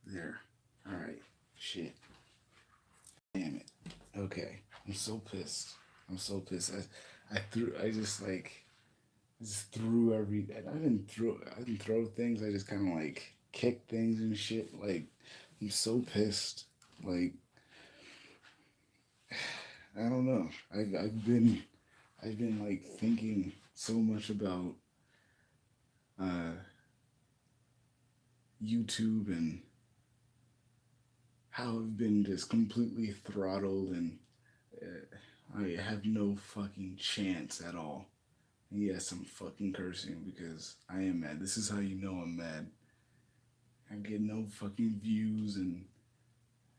There. All right. Shit. Damn it. Okay. I'm so pissed. I'm so pissed. I threw. I just like. Just threw every. I didn't throw. I didn't throw things. I just kind of like kicked things and shit. Like I'm so pissed. Like I don't know. I've been like thinking so much about uh, YouTube and how I've been just completely throttled and I have no fucking chance at all. And yes, I'm fucking cursing because I am mad. This is how you know I'm mad. I get no fucking views and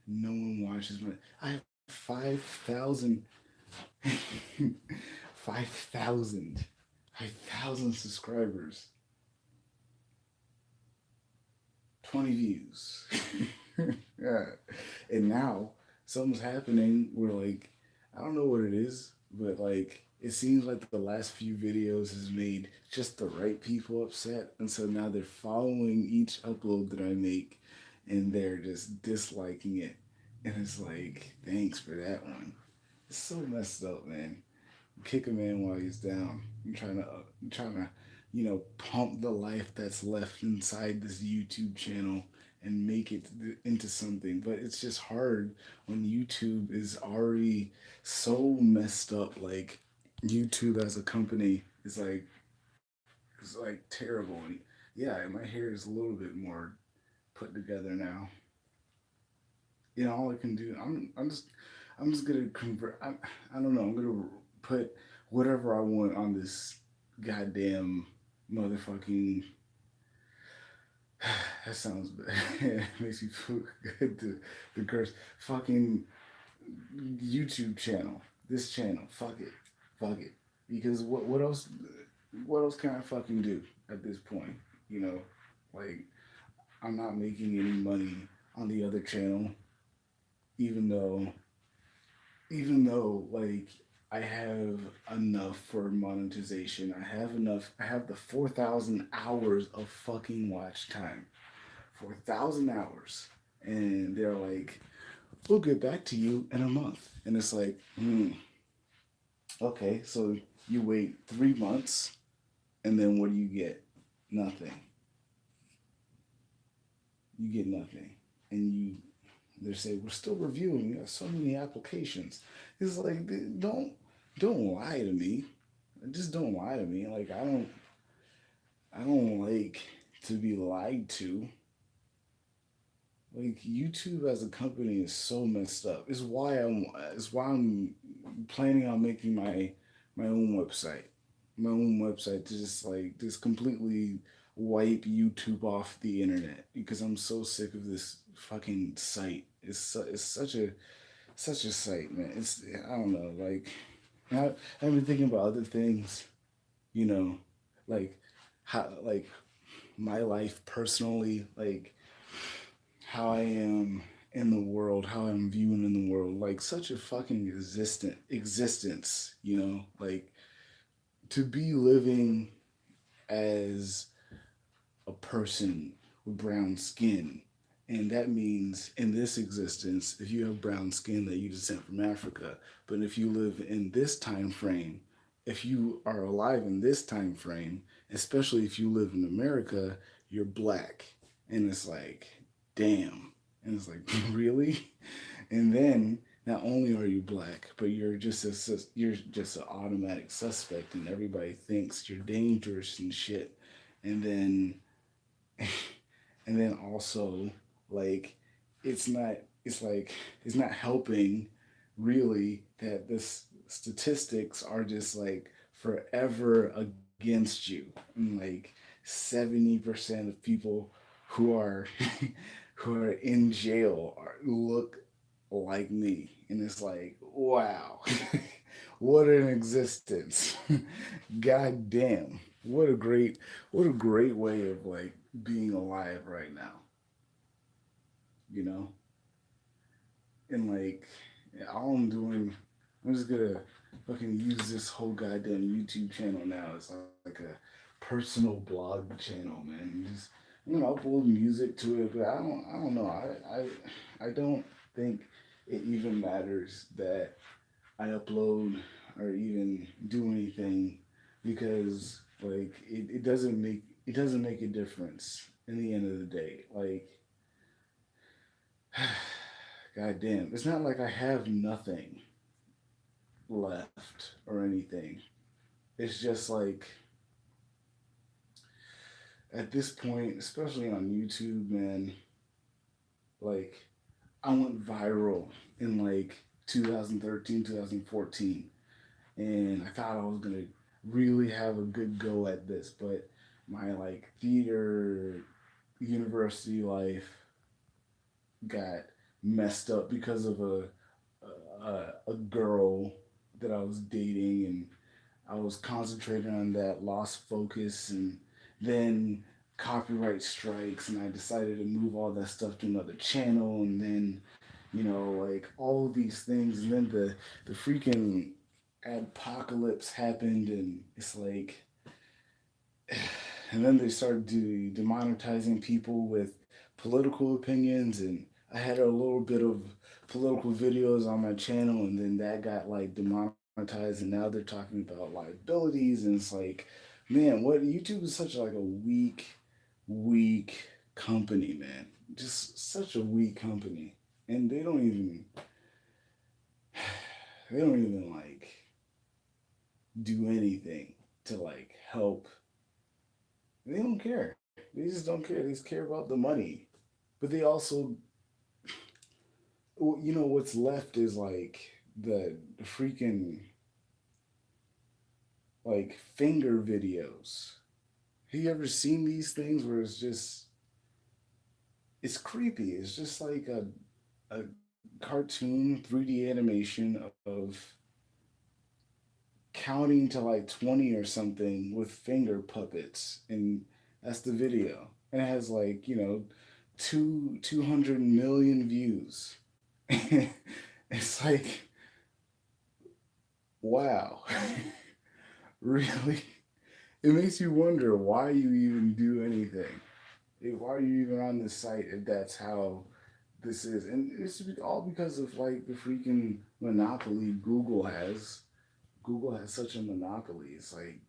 no one watches my. I have 5,000, 5,000, 5,000 subscribers, 20 views. Yeah. And now something's happening where like I don't know what it is, but like it seems like the last few videos has made just the right people upset, and so now they're following each upload that I make, and they're just disliking it, and it's like thanks for that one. It's so messed up, man. Kick a man while he's down. You're trying to, pump the life that's left inside this YouTube channel and make it into something. But it's just hard when YouTube is already so messed up. Like YouTube as a company is like terrible. And yeah, my hair is a little bit more put together now. All I can do, I'm just gonna convert. I don't know. I'm gonna put whatever I want on this goddamn motherfucking. That sounds bad. It makes me feel good to curse. Fucking YouTube channel. This channel. Fuck it. Fuck it. Because what else? What else can I fucking do at this point? You know, like I'm not making any money on the other channel, even though like I have enough for monetization. I have the 4,000 hours of fucking watch time. 4,000 hours. And they're like, we'll get back to you in a month. And it's like, okay, so you wait 3 months and then what do you get? Nothing. You get nothing. And they say, we're still reviewing. You have so many applications. It's like, don't lie to me. Just don't lie to me. Like I don't like to be lied to. Like YouTube as a company is so messed up. It's why I'm planning on making my own website. My own website to just completely wipe YouTube off the internet because I'm so sick of this fucking site. It's such a site, man. I don't know, like I've been thinking about other things, you know, like how like my life personally, like how I am in the world, how I'm viewing in the world, like such a fucking existence, like to be living as a person with brown skin. And that means in this existence, if you have brown skin that you descend from Africa, but if you live in this time frame, if you are alive in this time frame, especially if you live in America, you're black. And it's like, damn. And it's like, really? And then not only are you black, but you're just an automatic suspect, and everybody thinks you're dangerous and shit. And then and then also like it's not it's like it's not helping really that this statistics are just like forever against you, and like 70% of people who are who are in jail look like me, and it's like wow. What an existence. God damn. What a great way of like being alive right now, you know? And like all I'm doing, I'm just gonna fucking use this whole goddamn YouTube channel now. It's like a personal blog channel, man. upload music to it, but I don't know. I don't think it even matters that I upload or even do anything because like it doesn't make a difference in the end of the day. Like god damn, it's not like I have nothing left or anything. It's just like at this point, especially on YouTube, man, like I went viral in like 2013, 2014, and I thought I was gonna really have a good go at this, but my like theater university life got messed up because of a girl that I was dating, and I was concentrating on that, lost focus, and then copyright strikes, and I decided to move all that stuff to another channel, and then like all of these things, and then the freaking apocalypse happened, and it's like, and then they started demonetizing people with political opinions, and I had a little bit of political videos on my channel, and then that got like demonetized, and now they're talking about liabilities, and it's like, man, what YouTube is such like a weak company, man, just such a weak company, and they don't even like do anything to like help. They don't care. They just don't care. They just care about the money. But they also, what's left is like the freaking like finger videos. Have you ever seen these things where it's creepy. It's just like a cartoon 3D animation of counting to like 20 or something with finger puppets, and that's the video, and it has like 200 million views. It's like, wow. Really, it makes you wonder why you even do anything. Why are you even on this site if that's how this is? And it's all because of like the freaking monopoly Google has such a monopoly. It's like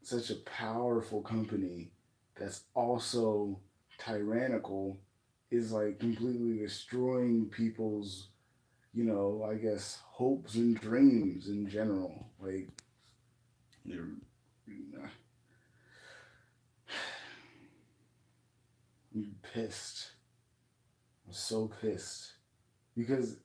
such a powerful company that's also tyrannical, is like completely destroying people's, I guess, hopes and dreams in general. Like, you're, I'm pissed. I'm so pissed because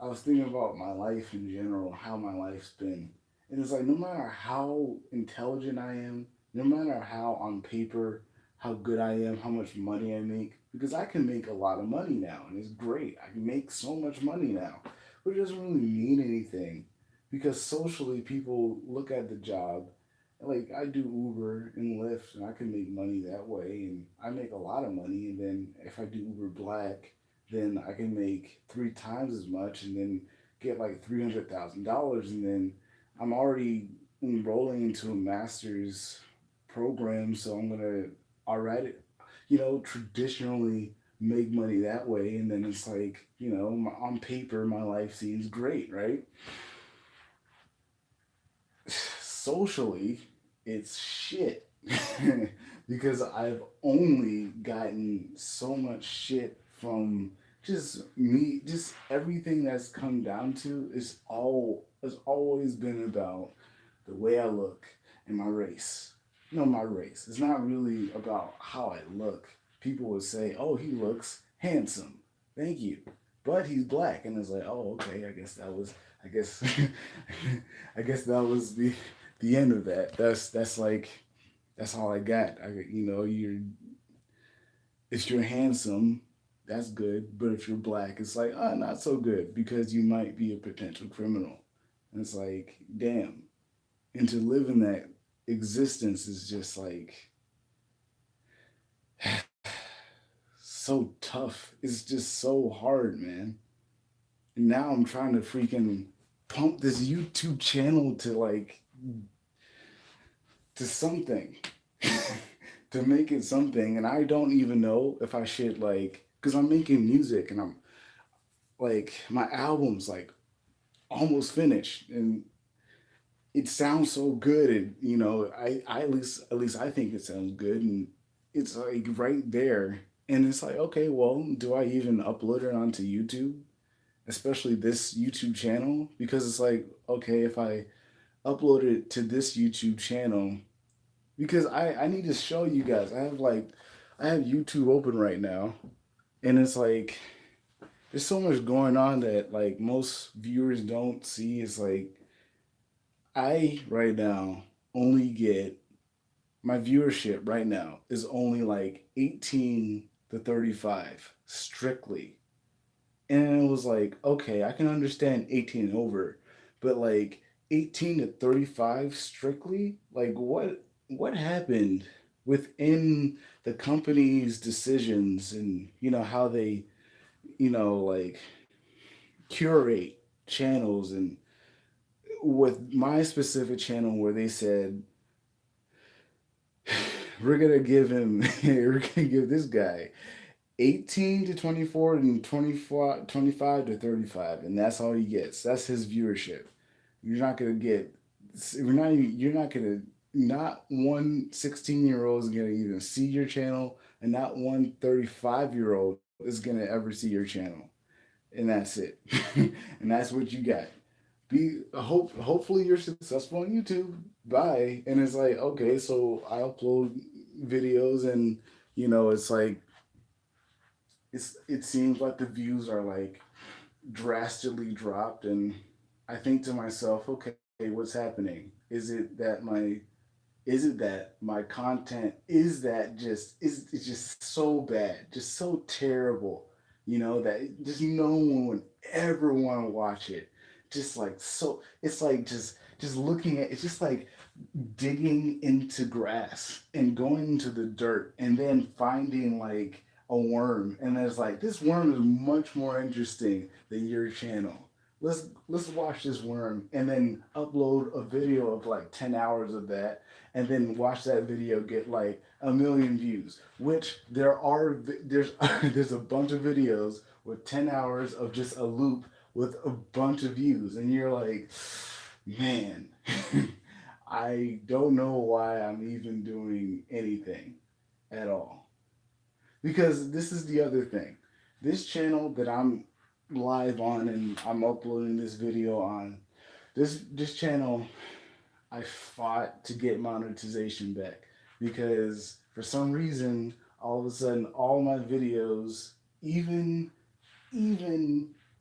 I was thinking about my life in general, how my life's been. And it's like, no matter how intelligent I am, no matter how on paper, how good I am, how much money I make, because I can make a lot of money now, and it's great. I can make so much money now, but it doesn't really mean anything because socially, people look at the job. Like, I do Uber and Lyft, and I can make money that way, and I make a lot of money. And then if I do Uber Black, then I can make three times as much, and then get like $300,000, and then I'm already enrolling into a master's program, so I'm gonna already, traditionally make money that way, and then it's like, on paper my life seems great, right? Socially, it's shit. Because I've only gotten so much shit from just me, just everything that's come down to is all has always been about the way I look and my race. No, my race. It's not really about how I look. People would say, "Oh, he looks handsome." Thank you. But he's black, and it's like, "Oh, okay. I guess I guess that was the end of that. That's like that's all I got. If you're handsome, that's good, but if you're black, it's like, not so good because you might be a potential criminal." And it's like, damn. And to live in that existence is just like so tough. It's just so hard, man. And now I'm trying to freaking pump this YouTube channel to like to something. to make it something, and I don't even know if I should like, because I'm making music and I'm like my album's like almost finished, and it sounds so good, and I at least I think it sounds good, and it's like right there, and it's like, okay, well, do I even upload it onto YouTube, especially this YouTube channel? Because it's like, okay, if I upload it to this YouTube channel, because I need to show you guys. I have YouTube open right now, and it's like there's so much going on that like most viewers don't see. It's like I right now only get my viewership right now is only like 18 to 35 strictly. And it was like, okay, I can understand 18 and over, but like 18 to 35 strictly, like what happened within the company's decisions, and how they, like curate channels, and with my specific channel where they said we're gonna give him we're gonna give this guy 18 to 24 and 24, 25 to 35, and that's all he gets. That's his viewership. You're not gonna get, you're not gonna, not one 16-year-old is gonna even see your channel, and not one 35-year-old is gonna ever see your channel, and that's it. And that's what you got. Hopefully you're successful on YouTube. Bye. And it's like, okay, so I upload videos, and it's like it seems like the views are like drastically dropped, and I think to myself, okay, what's happening? Is it that my content is that just is it's just so bad, just so terrible, that just no one would ever want to watch it. Just like, so it's like just looking at it's just like digging into grass and going into the dirt and then finding like a worm, and there's like, this worm is much more interesting than your channel. Let's watch this worm, and then upload a video of like 10 hours of that, and then watch that video get like 1 million views, which there's there's a bunch of videos with 10 hours of just a loop with a bunch of views, and you're like, man, I don't know why I'm even doing anything at all. Because this is the other thing. This channel that I'm live on and I'm uploading this video on, this channel, I fought to get monetization back, because for some reason all of a sudden all my videos, even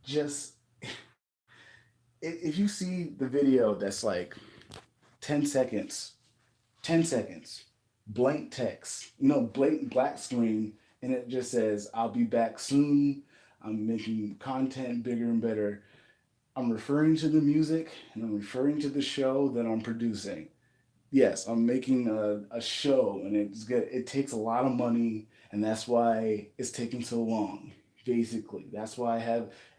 just, if you see the video that's like 10 seconds, 10 seconds, blank text, blank black screen, and it just says, I'll be back soon. I'm making content bigger and better. I'm referring to the music, and I'm referring to the show that I'm producing. Yes, I'm making a show, and it takes a lot of money, and that's why it's taking so long. Basically, that's why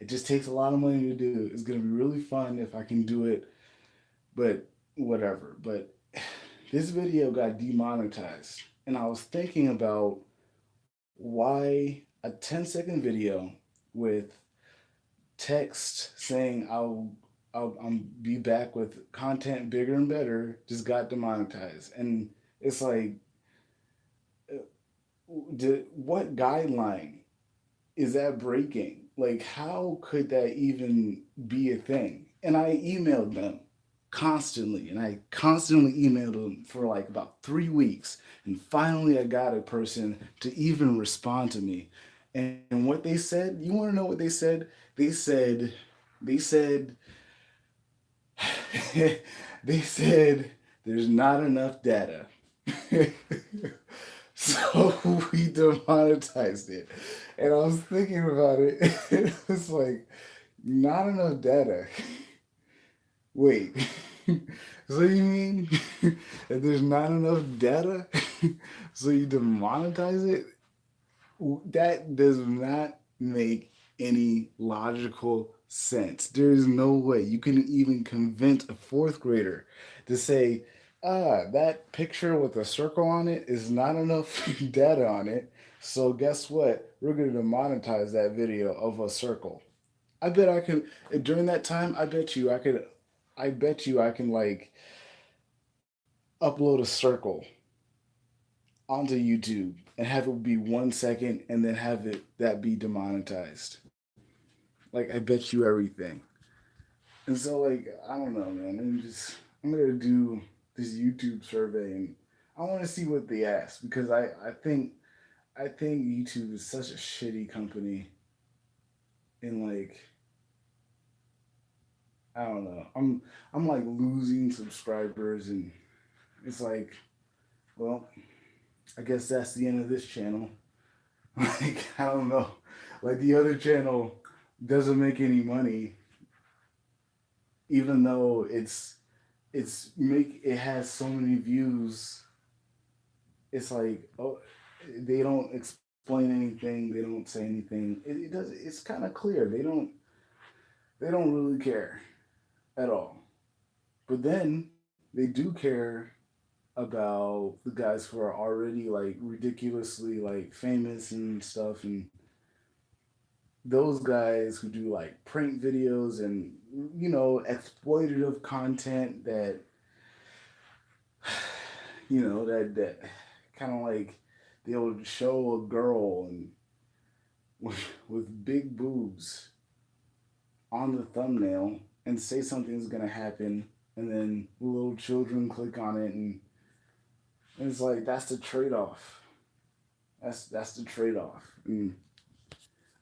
it just takes a lot of money to do. It's gonna be really fun if I can do it, but whatever. But this video got demonetized, and I was thinking about why a 10-second video with text saying I'll be back with content bigger and better just got demonetized. And it's like, what guideline is that breaking? Like, how could that even be a thing? And I emailed them constantly, and I constantly emailed them for like about 3 weeks. And finally, I got a person to even respond to me. And what they said, you want to know what they said? They said, they said, there's not enough data. So we demonetized it. And I was thinking about it. It was like, not enough data. Wait. So you mean that there's not enough data? So you demonetize it? That does not make any logical sense. There is no way you can even convince a fourth grader to say, That picture with a circle on it is not enough data on it. So guess what? We're going to monetize that video of a circle. I bet I can during that time. I bet you I could. I bet you I can like upload a circle onto YouTube and have it be 1 second and then have it that be demonetized. Like I bet you everything. And so like I don't know, man. I'm gonna do this YouTube survey and I want to see what they ask because I think YouTube is such a shitty company and like I don't know. I'm like losing subscribers and it's like well I guess that's the end of this channel. Like I don't know. Like the other channel doesn't make any money even though it has so many views. It's like oh they don't explain anything, they don't say anything. It does it's kind of clear. They don't really care at all. But then they do care about the guys who are already like ridiculously like famous and stuff and those guys who do like prank videos and exploitative content that that kind of like they'll show a girl and with big boobs on the thumbnail and say something's gonna happen and then little children click on it and it's like that's the trade-off. That's the trade-off. And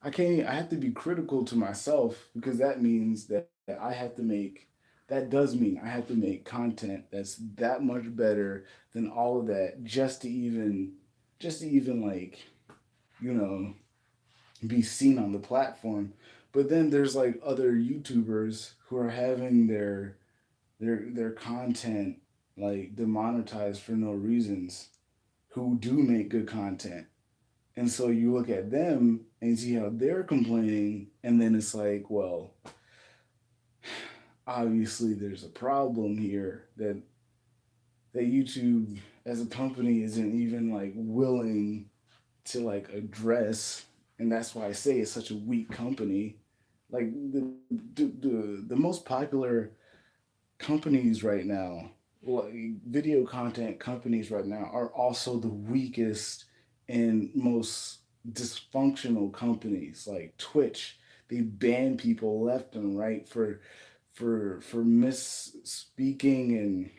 I can't. I have to be critical to myself because that means that I have to make. That does mean I have to make content that's that much better than all of that just to even like you know, be seen on the platform. But then there's like other YouTubers who are having their content like demonetized for no reasons, who do make good content. And so you look at them and see how they're complaining, and then it's like, well, obviously there's a problem here that YouTube as a company isn't even like willing to like address, and that's why I say it's such a weak company. Like the most popular companies right now, like video content companies right now, are also the weakest and most dysfunctional companies. Like Twitch, they ban people left and right for misspeaking, and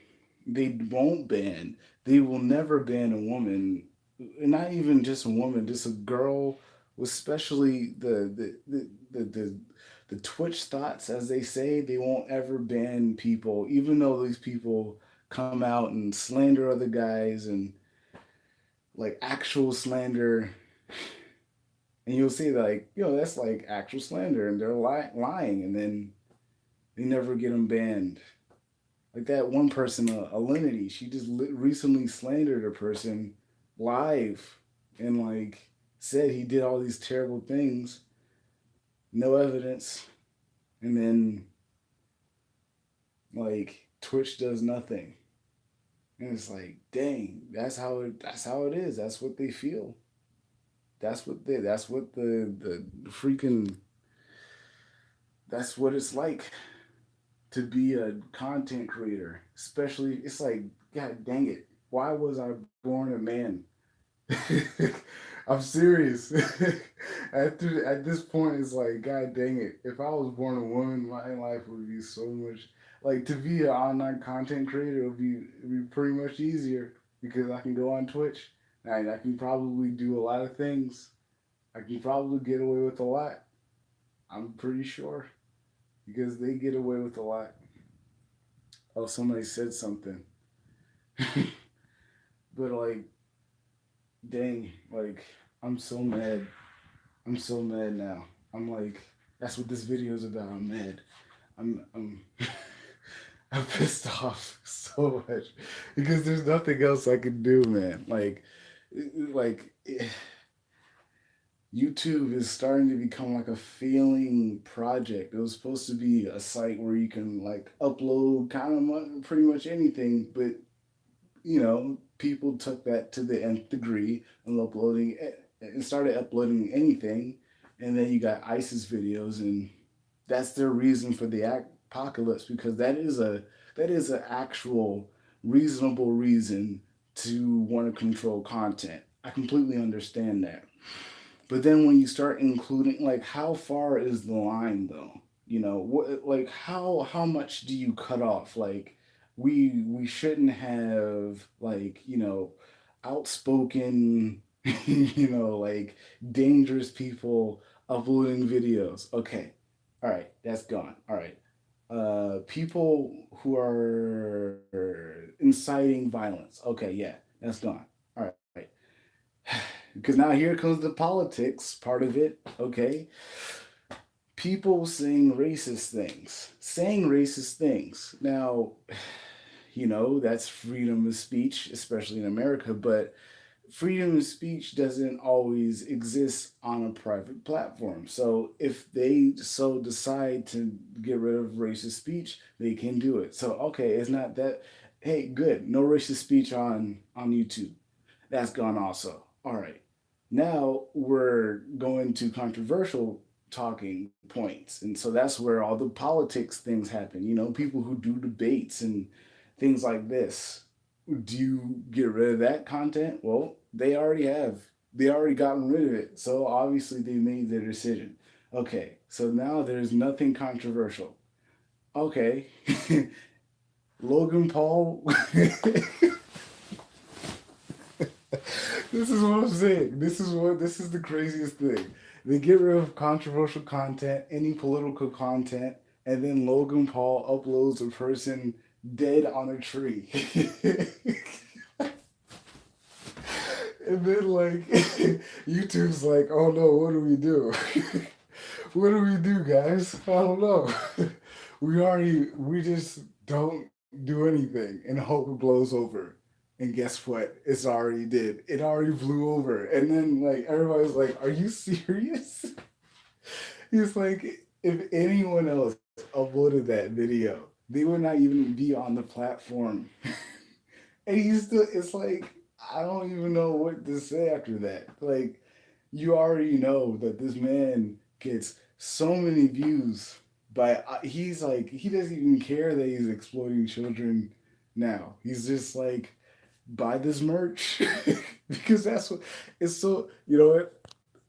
they won't ban. They will never ban a woman, not even just a woman, just a girl, especially the Twitch thoughts, as they say. They won't ever ban people, even though these people come out and slander other guys and like actual slander, and you'll see like that's like actual slander, and they're lying, and then they never get them banned. Like that one person, Alinity, she just recently slandered a person live and like said he did all these terrible things, no evidence, and then like Twitch does nothing. And it's like, dang, that's how it is. That's what they feel. That's what the freaking that's what it's like to be a content creator. Especially it's like, god dang it. Why was I born a man? I'm serious. At this point, it's like, God dang it. If I was born a woman, my life would be so much like to be an online content creator would be pretty much easier because I can go on Twitch and I can probably do a lot of things. I can probably get away with a lot. I'm pretty sure because they get away with a lot. Oh, somebody said something, but like, dang, like I'm so mad. I'm so mad now. I'm like, that's what this video is about. I'm mad. I'm I'm pissed off so much because there's nothing else I can do, man. Like YouTube is starting to become like a failing project. It was supposed to be a site where you can like upload kind of pretty much anything, but people took that to the nth degree and and started uploading anything, and then you got ISIS videos, and that's their reason for the apocalypse, because that is an actual reasonable reason to want to control content. I completely understand that. But then when you start including, like, how far is the line though? What, like, how much do you cut off? Like, we shouldn't have, like, outspoken, like, dangerous people uploading videos. Okay. All right, that's gone. All right. People who are inciting violence. Okay, yeah, that's gone. All right. Because now here comes the politics part of it. Okay, people saying racist things, now, that's freedom of speech, especially in America, but freedom of speech doesn't always exist on a private platform. So if they so decide to get rid of racist speech, they can do it. So okay, it's not that. Hey, good, no racist speech on YouTube. That's gone also. All right. Now we're going to controversial talking points. And so that's where all the politics things happen. People who do debates and things like this. Do you get rid of that content? Well, they already have. They already gotten rid of it. So obviously they made their decision. Okay. So now there's nothing controversial. Okay. Logan Paul. This is what I'm saying. This is the craziest thing. They get rid of controversial content, any political content, and then Logan Paul uploads a person dead on a tree. And then, like, YouTube's like, oh no, what do we do? What do we do, guys? I don't know. We just don't do anything and hope it blows over. And guess what? It's already did. It already blew over. And then, like, everybody's like, are you serious? He's like, if anyone else uploaded that video, they would not even be on the platform. And he's still, it's like, I don't even know what to say after that. Like, you already know that this man gets so many views, but he's like, he doesn't even care that he's exploiting children now. He's just like, buy this merch. Because that's what it's so, what?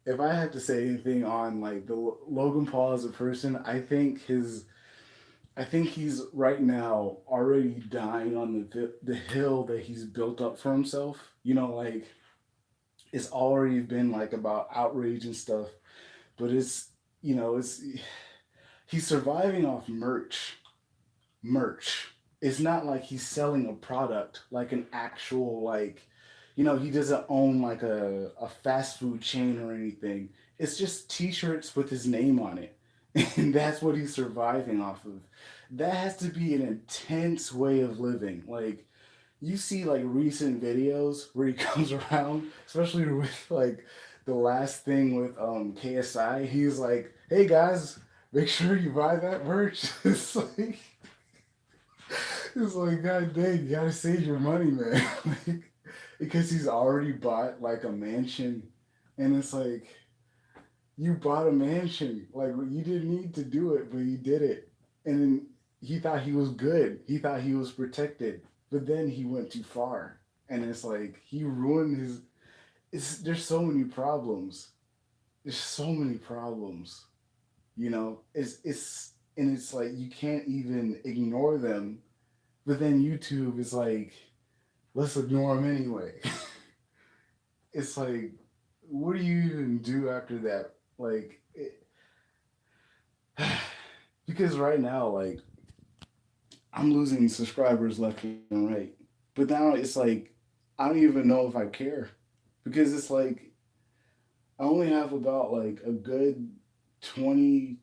If I had to say anything on, like, the Logan Paul as a person, I think he's right now already dying on the hill that he's built up for himself. Like, it's already been, like, about outrage and stuff, but it's he's surviving off merch. It's not like he's selling a product, like an actual, like, he doesn't own, like, a fast food chain or anything. It's just t-shirts with his name on it. And that's what he's surviving off of. That has to be an intense way of living. Like, you see, like, recent videos where he comes around, especially with, like, the last thing with KSI. He's like, hey guys, make sure you buy that merch. It's like, god dang, you gotta save your money, man. Like, because he's already bought, like, a mansion, and it's like, you bought a mansion. Like, you didn't need to do it, but you did it. And then he thought he was good. He thought he was protected. But then he went too far. And it's like, he ruined his. There's so many problems. There's so many problems. And it's like, you can't even ignore them. But then YouTube is like, let's ignore them anyway. It's like, what do you even do after that? Like, because right now, like, I'm losing subscribers left and right. But now it's like, I don't even know if I care. Because it's like, I only have about, like, a good 20,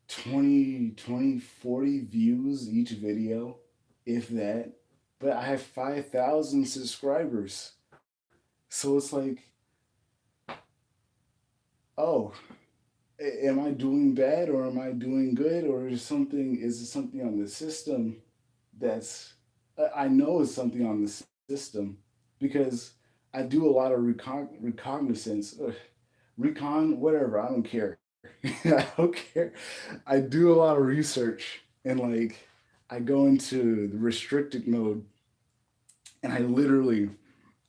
40 views each video, if that. But I have 5,000 subscribers. So it's like, oh, am I doing bad or am I doing good, or is it something on the system that's I know it's something on the system system because I do a lot of recognizance, whatever. I don't care. I don't care. I do a lot of research and like I go into the restricted mode and I literally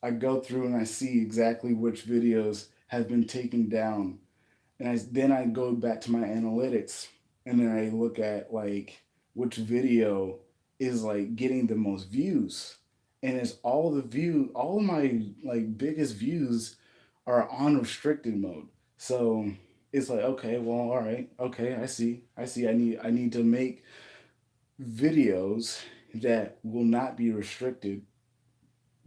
I go through and I see exactly which videos have been taken down, and then I go back to my analytics and then I look at like which video is like getting the most views, and it's all of my like biggest views are on restricted mode. So it's like, okay, well, all right, okay, I see. I need to make videos that will not be restricted,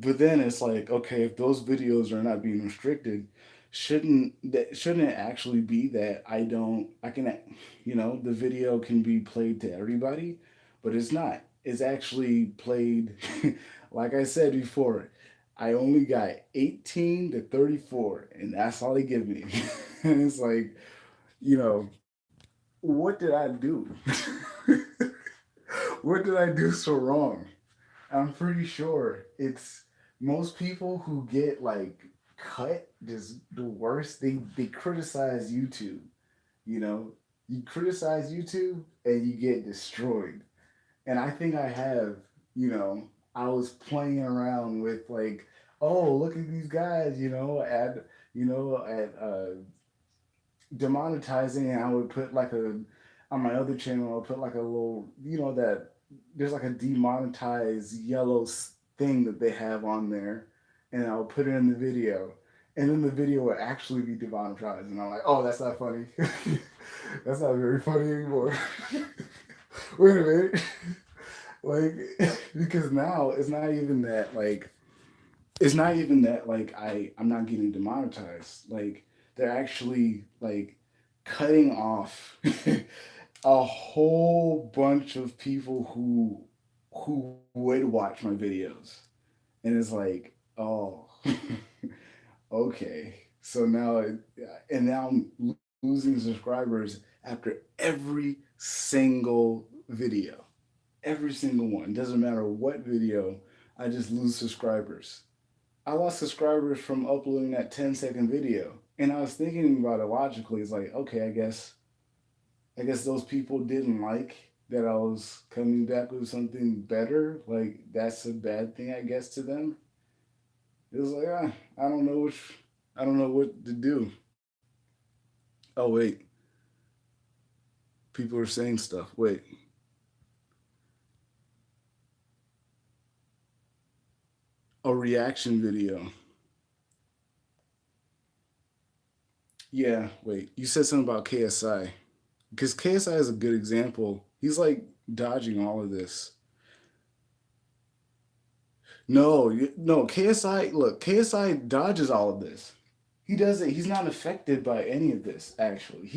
but then it's like, okay, if those videos are not being restricted, shouldn't it actually be that I can, the video can be played to everybody, but it's not. It's actually played, like I said before, I only got 18 to 34, and that's all they give me. And it's like, you know, what did I do? What did I do so wrong? I'm pretty sure it's most people who get like cut just the worst. They criticize YouTube. You know, you criticize YouTube and you get destroyed. And I think I have. You know, I was playing around with like, oh, look at these guys. At demonetizing, and I would put like a on my other channel. I'll put like a little, that there's like a demonetized yellow thing that they have on there, and I'll put it in the video, and then the video will actually be demonetized, and I'm like, oh, that's not funny. That's not very funny anymore. Wait a minute, like because now it's not even that like I'm not getting demonetized. Like they're actually like cutting off a whole bunch of people who would watch my videos. And it's like, oh, okay. So now I'm losing subscribers after every single video. Every single one. Doesn't matter what video, I just lose subscribers. I lost subscribers from uploading that 10-second video. And I was thinking about it logically. It's like, okay, I guess those people didn't like that I was coming back with something better. Like that's a bad thing, I guess, to them. It was like, I don't know I don't know what to do. Oh wait, people are saying stuff. Wait, a reaction video. Yeah, wait. You said something about KSI because KSI is a good example. He's like dodging all of this. No, no, KSI, look, KSI dodges all of this. He doesn't, he's not affected by any of this, actually.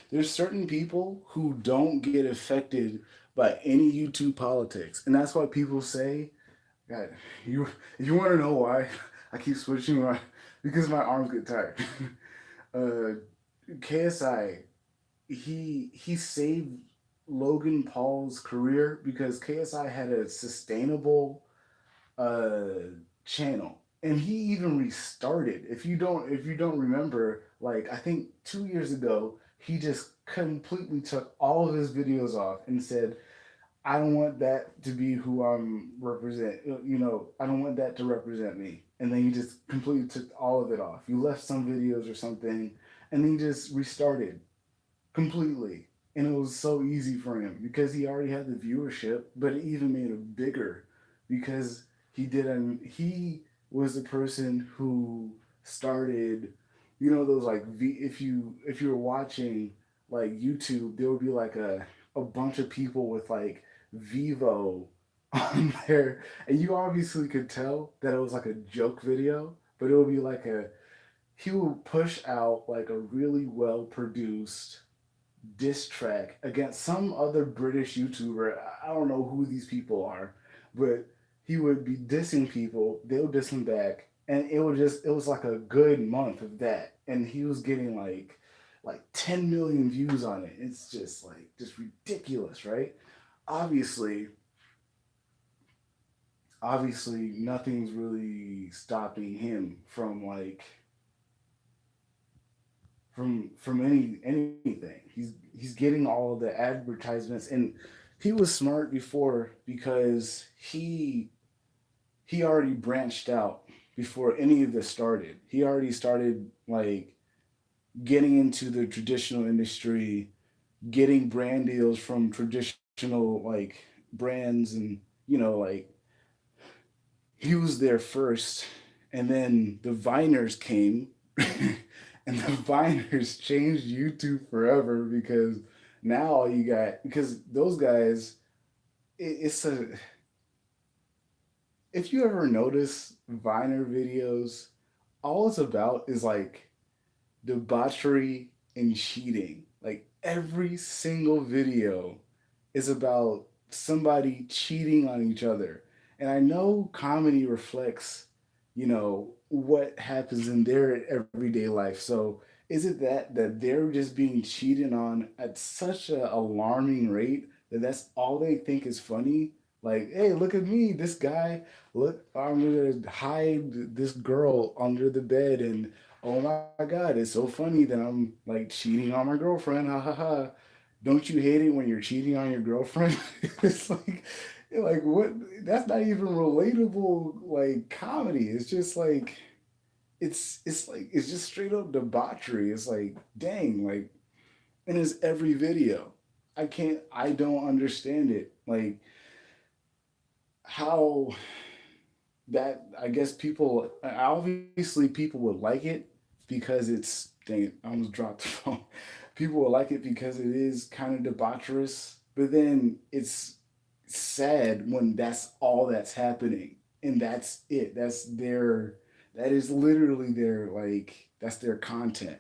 There's certain people who don't get affected by any YouTube politics. And that's why people say, God, you want to know why I keep switching because my arms get tired. uh, KSI, he saved Logan Paul's career because KSI had a sustainable uh channel, and he even restarted. If you don't remember, like I think 2 years ago he just completely took all of his videos off and said, I don't want that to be who I'm represent. I don't want that to represent me. And then he just completely took all of it off. You left some videos or something, and then he just restarted completely. And it was so easy for him because he already had the viewership, but it even made it bigger because he was the person who started, those like if you were watching like YouTube, there would be like a bunch of people with like Vivo on there, and you obviously could tell that it was like a joke video, but it would be like he would push out like a really well produced diss track against some other British YouTuber. I don't know who these people are, but he would be dissing people. They would diss him back, and it was like a good month of that, and he was getting like 10 million views on it. It's just like just ridiculous, right? Obviously, obviously nothing's really stopping him from like anything. He's getting all the advertisements, and he was smart before because he already branched out before any of this started. He already started like getting into the traditional industry, getting brand deals from traditional like brands, and like he was there first, and then the Viners came, and the Viners changed YouTube forever because now all you got, because those guys, it's a, if you ever notice Viner videos, all it's about is like debauchery and cheating. Like every single video is about somebody cheating on each other. And I know comedy reflects, what happens in their everyday life. So is it that they're just being cheated on at such a alarming rate that that's all they think is funny? Like, hey, look at me, this guy. Look, I'm gonna hide this girl under the bed, and oh my god, it's so funny that I'm like cheating on my girlfriend. Ha ha ha. Don't you hate it when you're cheating on your girlfriend? It's like what? That's not even relatable. Like comedy. It's just like it's just straight up debauchery. It's like dang, like, and it's every video. I don't understand it. Like how that, I guess people, obviously people would like it because it's, dang it, I almost dropped the phone. People will like it because it is kind of debaucherous, but then it's sad when that's all that's happening, and that's it. That is literally their, like, that's their content.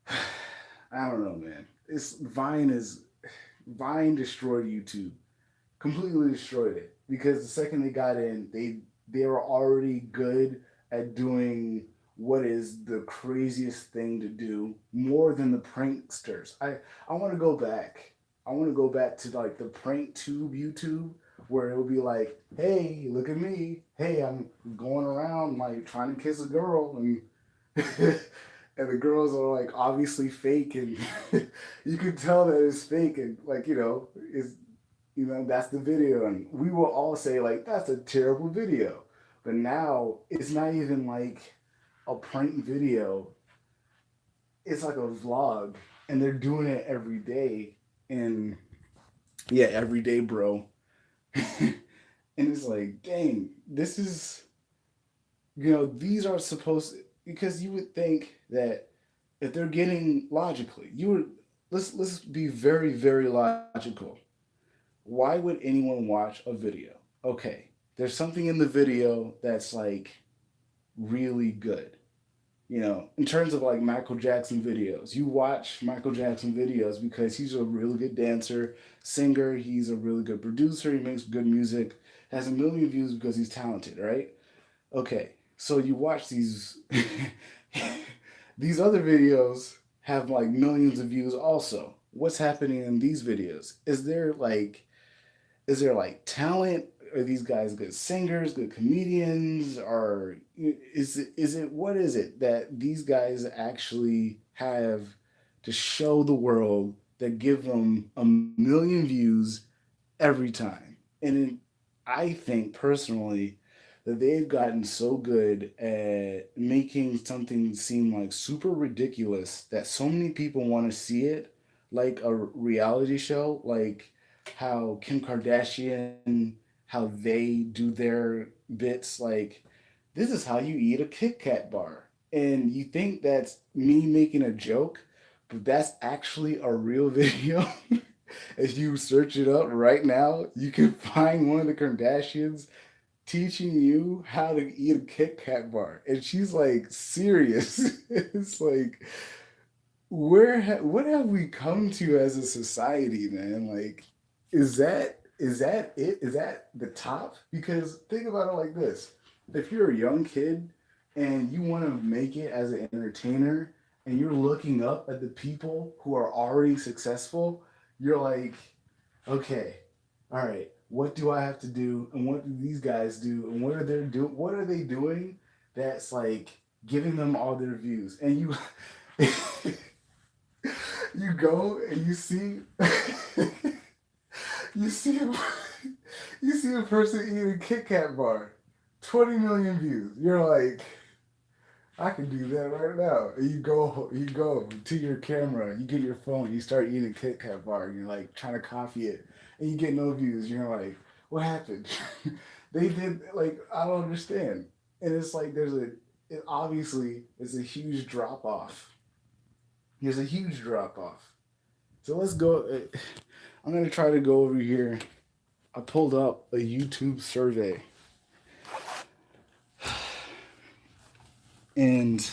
I don't know, man. It's Vine destroyed YouTube, completely destroyed it, because the second they got in, they were already good at doing what is the craziest thing to do, more than the pranksters. I want to go back. I want to go back to like the prank tube YouTube, where it would be like, "Hey, look at me. Hey, I'm going around like trying to kiss a girl," and and the girls are like obviously fake, and you can tell that it's fake, and like is that's the video, and we will all say like that's a terrible video. But now it's not even like a prank video, it's like a vlog, and they're doing it every day. And yeah, every day, bro. And it's like, dang, this is, these are supposed to, because you would think that if they're getting logically, you would, let's be very, very logical. Why would anyone watch a video? Okay, there's something in the video that's like really good. In terms of like Michael Jackson videos, you watch Michael Jackson videos because he's a really good dancer, singer, he's a really good producer, he makes good music, has a million views because he's talented, right? Okay, so you watch these these other videos have like millions of views also. What's happening in these videos? Is there like talent? Are these guys good singers, good comedians? Or is it what is it that these guys actually have to show the world that give them a million views every time? And I think personally that they've gotten so good at making something seem like super ridiculous that so many people want to see it, like a reality show, like how Kim Kardashian, how they do their bits, like this is how you eat a Kit Kat bar. And you think that's me making a joke, but that's actually a real video. If you search it up right now, you can find one of the Kardashians teaching you how to eat a Kit Kat bar. And she's like serious. It's like, what have we come to as a society, man? Like, is that it? Is that the top? Because think about it like this: if you're a young kid and you want to make it as an entertainer, and you're looking up at the people who are already successful, you're like, okay, all right. what do I have to do, and what do these guys do, and what are they doing that's like giving them all their views, and you you go and you see you see a, you see a person eating a Kit Kat bar, 20 million views. You're like, I can do that right now. And you go to your camera, you get your phone, you start eating a Kit Kat bar, and you're like trying to copy it, and you get no views. You're like, what happened? They did like I don't understand. And it's like it obviously is a huge drop off. There's a huge drop off. So let's go. I'm gonna try to go over here. I pulled up a YouTube survey, and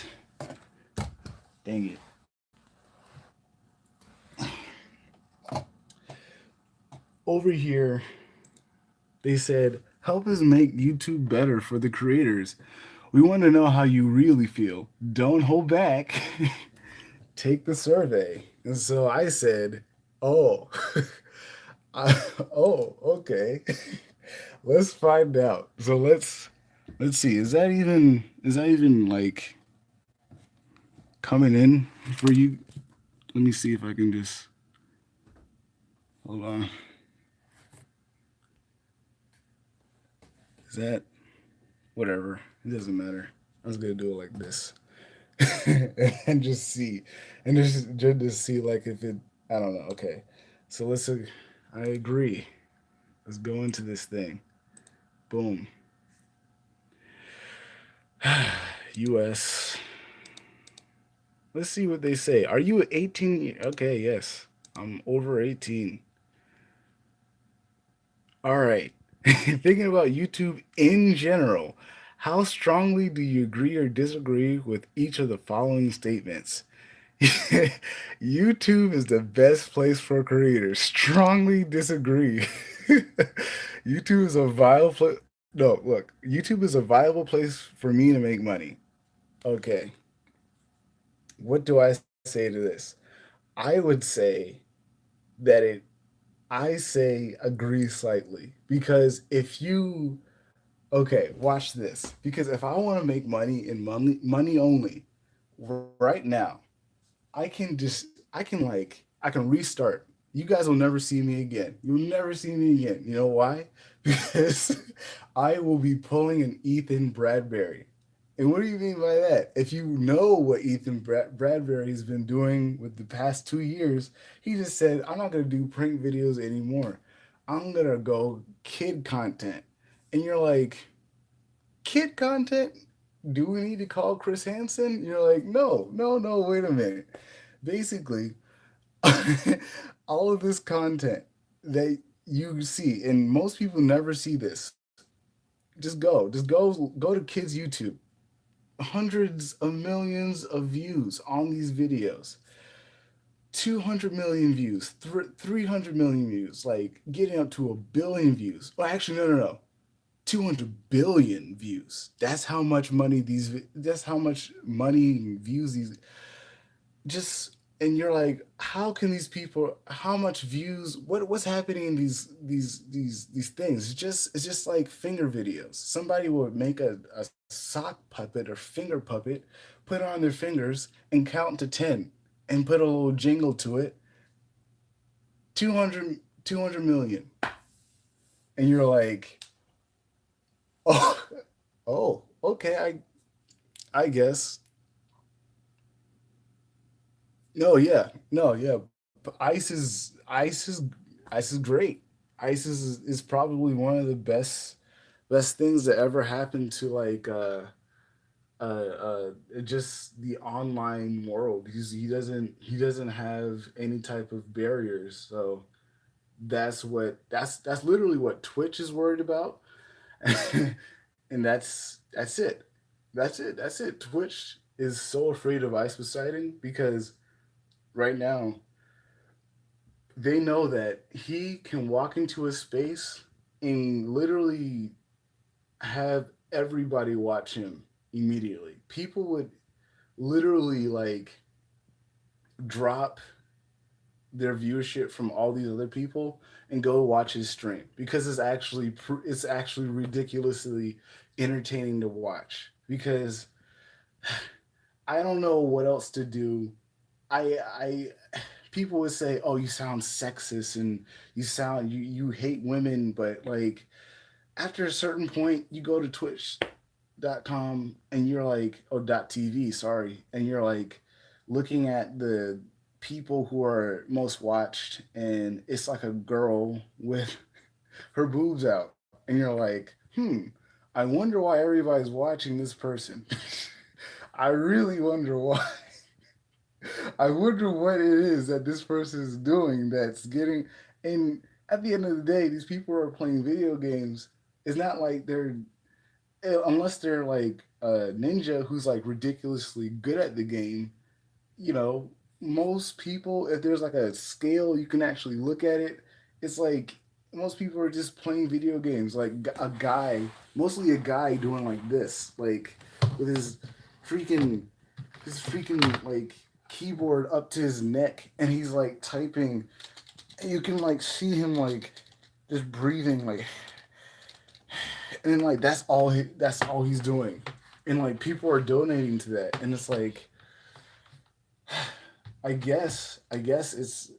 dang it, over here they said, help us make YouTube better for the creators. We want to know how you really feel. Don't hold back. Take the survey. And so I said, oh, oh, okay. Let's find out. So let's see. Is that even like coming in for you? Let me see if I can just hold on. Is that whatever? It doesn't matter. I was gonna do it like this. And just see, and just to see like if it. I don't know. Okay, so let's. I agree. Let's go into this thing. Boom. U.S. Let's see what they say. Are you 18? Okay, yes. I'm over 18. All right. Thinking about YouTube in general, how strongly do you agree or disagree with each of the following statements? YouTube is the best place for creators. Strongly disagree. YouTube is a viable place. No, look, YouTube is a viable place for me to make money. Okay, what do I say to this? I would say that I say agree slightly because if you, okay, watch this. Because if I want to make money in money only, right now, I can like I can restart. You guys will never see me again. You'll never see me again. You know why? Because I will be pulling an Ethan Bradbury. And what do you mean by that? If you know what Bradbury's been doing with the past 2 years, he just said, I'm not going to do prank videos anymore. I'm going to go kid content. And you're like, kid content? Do we need to call Chris Hansen? You're like, no, no, no, wait a minute. Basically, all of this content that you see, and most people never see this, just go to kids YouTube. Hundreds of millions of views on these videos. 200 million views, 300 million views, like getting up to a billion views. Well, actually, no, no, no. 200 billion views. That's how much money and views these just and you're like, how can these people, how much views, what's happening in these things? It's just like finger videos. Somebody would make a sock puppet or finger puppet, put it on their fingers and count to 10 and put a little jingle to it. 200 million. And you're like, oh, oh, okay, I guess. No, yeah, no, yeah. But ice is great. Is probably one of the best things that ever happened to like just the online world. He doesn't have any type of barriers. So that's literally what Twitch is worried about. And that's it. That's it. Twitch is so afraid of Ice Poseidon because right now they know that he can walk into a space and literally have everybody watch him immediately. People would literally like drop their viewership from all these other people and go watch his stream because it's actually ridiculously entertaining to watch because I don't know what else to do. I people would say, "Oh, you sound sexist and you hate women," but like after a certain point, you go to Twitch.com and you're like, oh, .tv, sorry, and you're like looking at the people who are most watched, and it's like a girl with her boobs out, and you're like, I wonder why everybody's watching this person. I really wonder why. I wonder what it is that this person is doing that's getting. And at the end of the day, these people are playing video games. It's not like they're unless they're like a ninja who's like ridiculously good at the game. You know, most people, if there's like a scale you can actually look at it, it's like most people are just playing video games. Like a guy, mostly a guy doing like this, like with freaking his freaking like keyboard up to his neck, and he's like typing. And you can like see him like just breathing like, and then like that's all he's doing, and like people are donating to that, and it's like I guess it's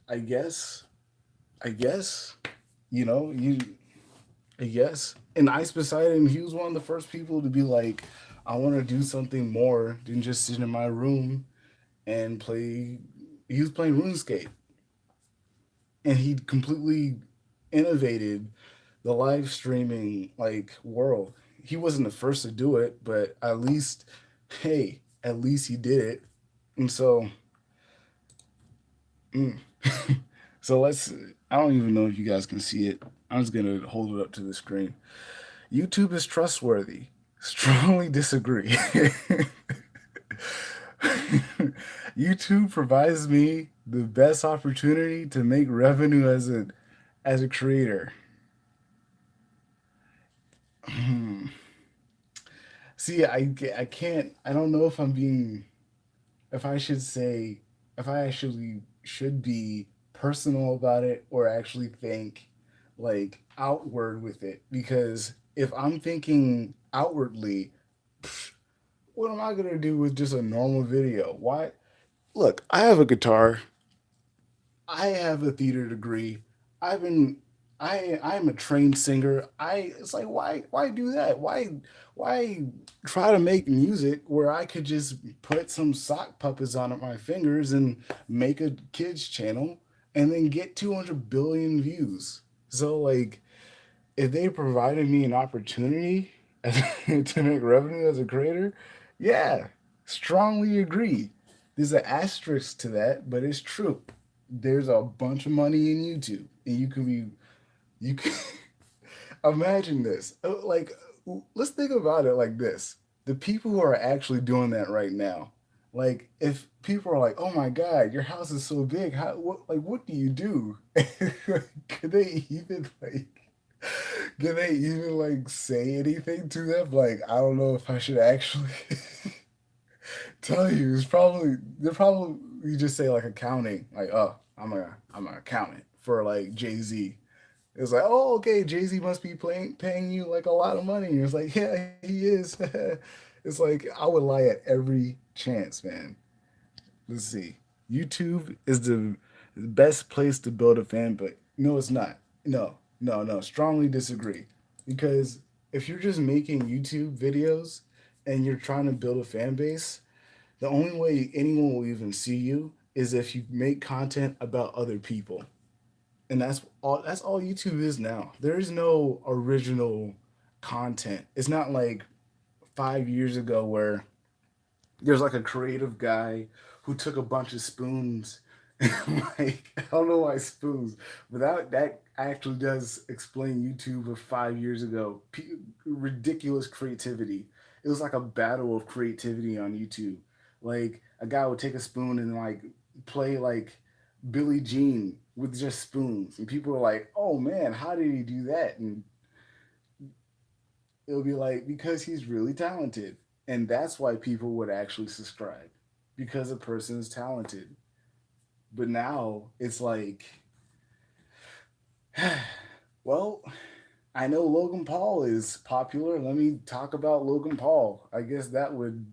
I guess I guess you know you I guess. And Ice beside him, he was one of the first people to be like, I want to do something more than just sit in my room and play. He was playing RuneScape, and he completely innovated the live streaming like world. He wasn't the first to do it, but at least, hey, at least he did it. And so, mm. So let's. I don't even know if you guys can see it. I'm just gonna hold it up to the screen. YouTube is trustworthy. Strongly disagree. YouTube provides me the best opportunity to make revenue as a creator. See, I can't. I don't know if I'm being. If I should say, if I actually should be personal about it or actually think like outward with it. Because if I'm thinking outwardly, what am I gonna do with just a normal video? Why? Look, I have a guitar. I have a theater degree. I've been I'm a trained singer. I It's like why do that? Why try to make music where I could just put some sock puppets on my fingers and make a kids channel and then get 200 billion views. So like if they provided me an opportunity to make revenue as a creator, yeah, strongly agree. There's an asterisk to that, but it's true. There's a bunch of money in YouTube, and you can imagine this. Like, let's think about it like this: the people who are actually doing that right now. Like, if people are like, "Oh my God, your house is so big. What do you do?" Could they even like? Can they even like say anything to them? Like, I don't know if I should actually tell you. It's probably they're probably you just say like accounting, like, oh, I'm an accountant for like Jay Z. It's like, oh, okay, Jay Z must be paying you like a lot of money. And it's like, yeah, he is. It's like I would lie at every chance, man. Let's see. YouTube is the best place to build a fan, but no, it's not. No. Strongly disagree. Because if you're just making YouTube videos and you're trying to build a fan base, the only way anyone will even see you is if you make content about other people. And that's all YouTube is now. There is no original content. It's not like 5 years ago where there's like a creative guy who took a bunch of spoons like I don't know why spoons, but that actually does explain YouTube of 5 years ago. Ridiculous creativity. It was like a battle of creativity on YouTube. Like a guy would take a spoon and like play like Billie Jean with just spoons, and people were like, "Oh man, how did he do that?" And it'll be like because he's really talented, and that's why people would actually subscribe because a person is talented. But now it's like, well, I know Logan Paul is popular. Let me talk about Logan Paul. I guess that would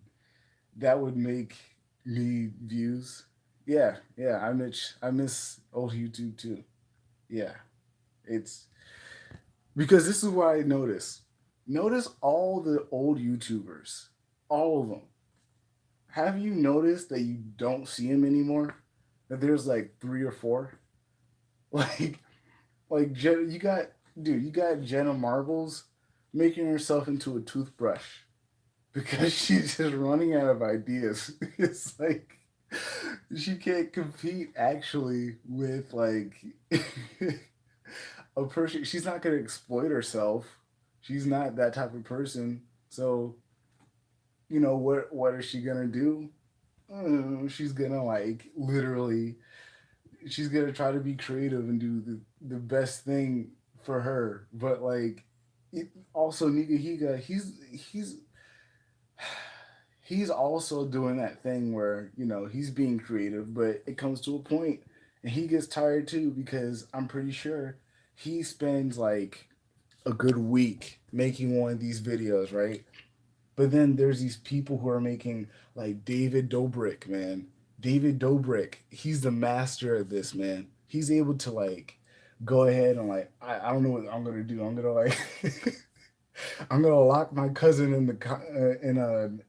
make me views. Yeah, yeah. I miss old YouTube too. Yeah, it's because this is what I notice. Notice all the old YouTubers, all of them. Have you noticed that you don't see them anymore? That there's like three or four. Like you got, dude, you got Jenna Marbles making herself into a toothbrush because she's just running out of ideas. It's like she can't compete actually with like a person. She's not gonna exploit herself. She's not that type of person. So what is she gonna do? She's gonna like literally. She's gonna try to be creative and do the best thing for her. But like, also Nika Higa, he's also doing that thing where he's being creative, but it comes to a point and he gets tired too because I'm pretty sure he spends like a good week making one of these videos, right? But then there's these people who are making like David Dobrik, man. David Dobrik, he's the master of this, man. He's able to like go ahead and like I don't know what I'm gonna do. I'm gonna like I'm gonna lock my cousin in the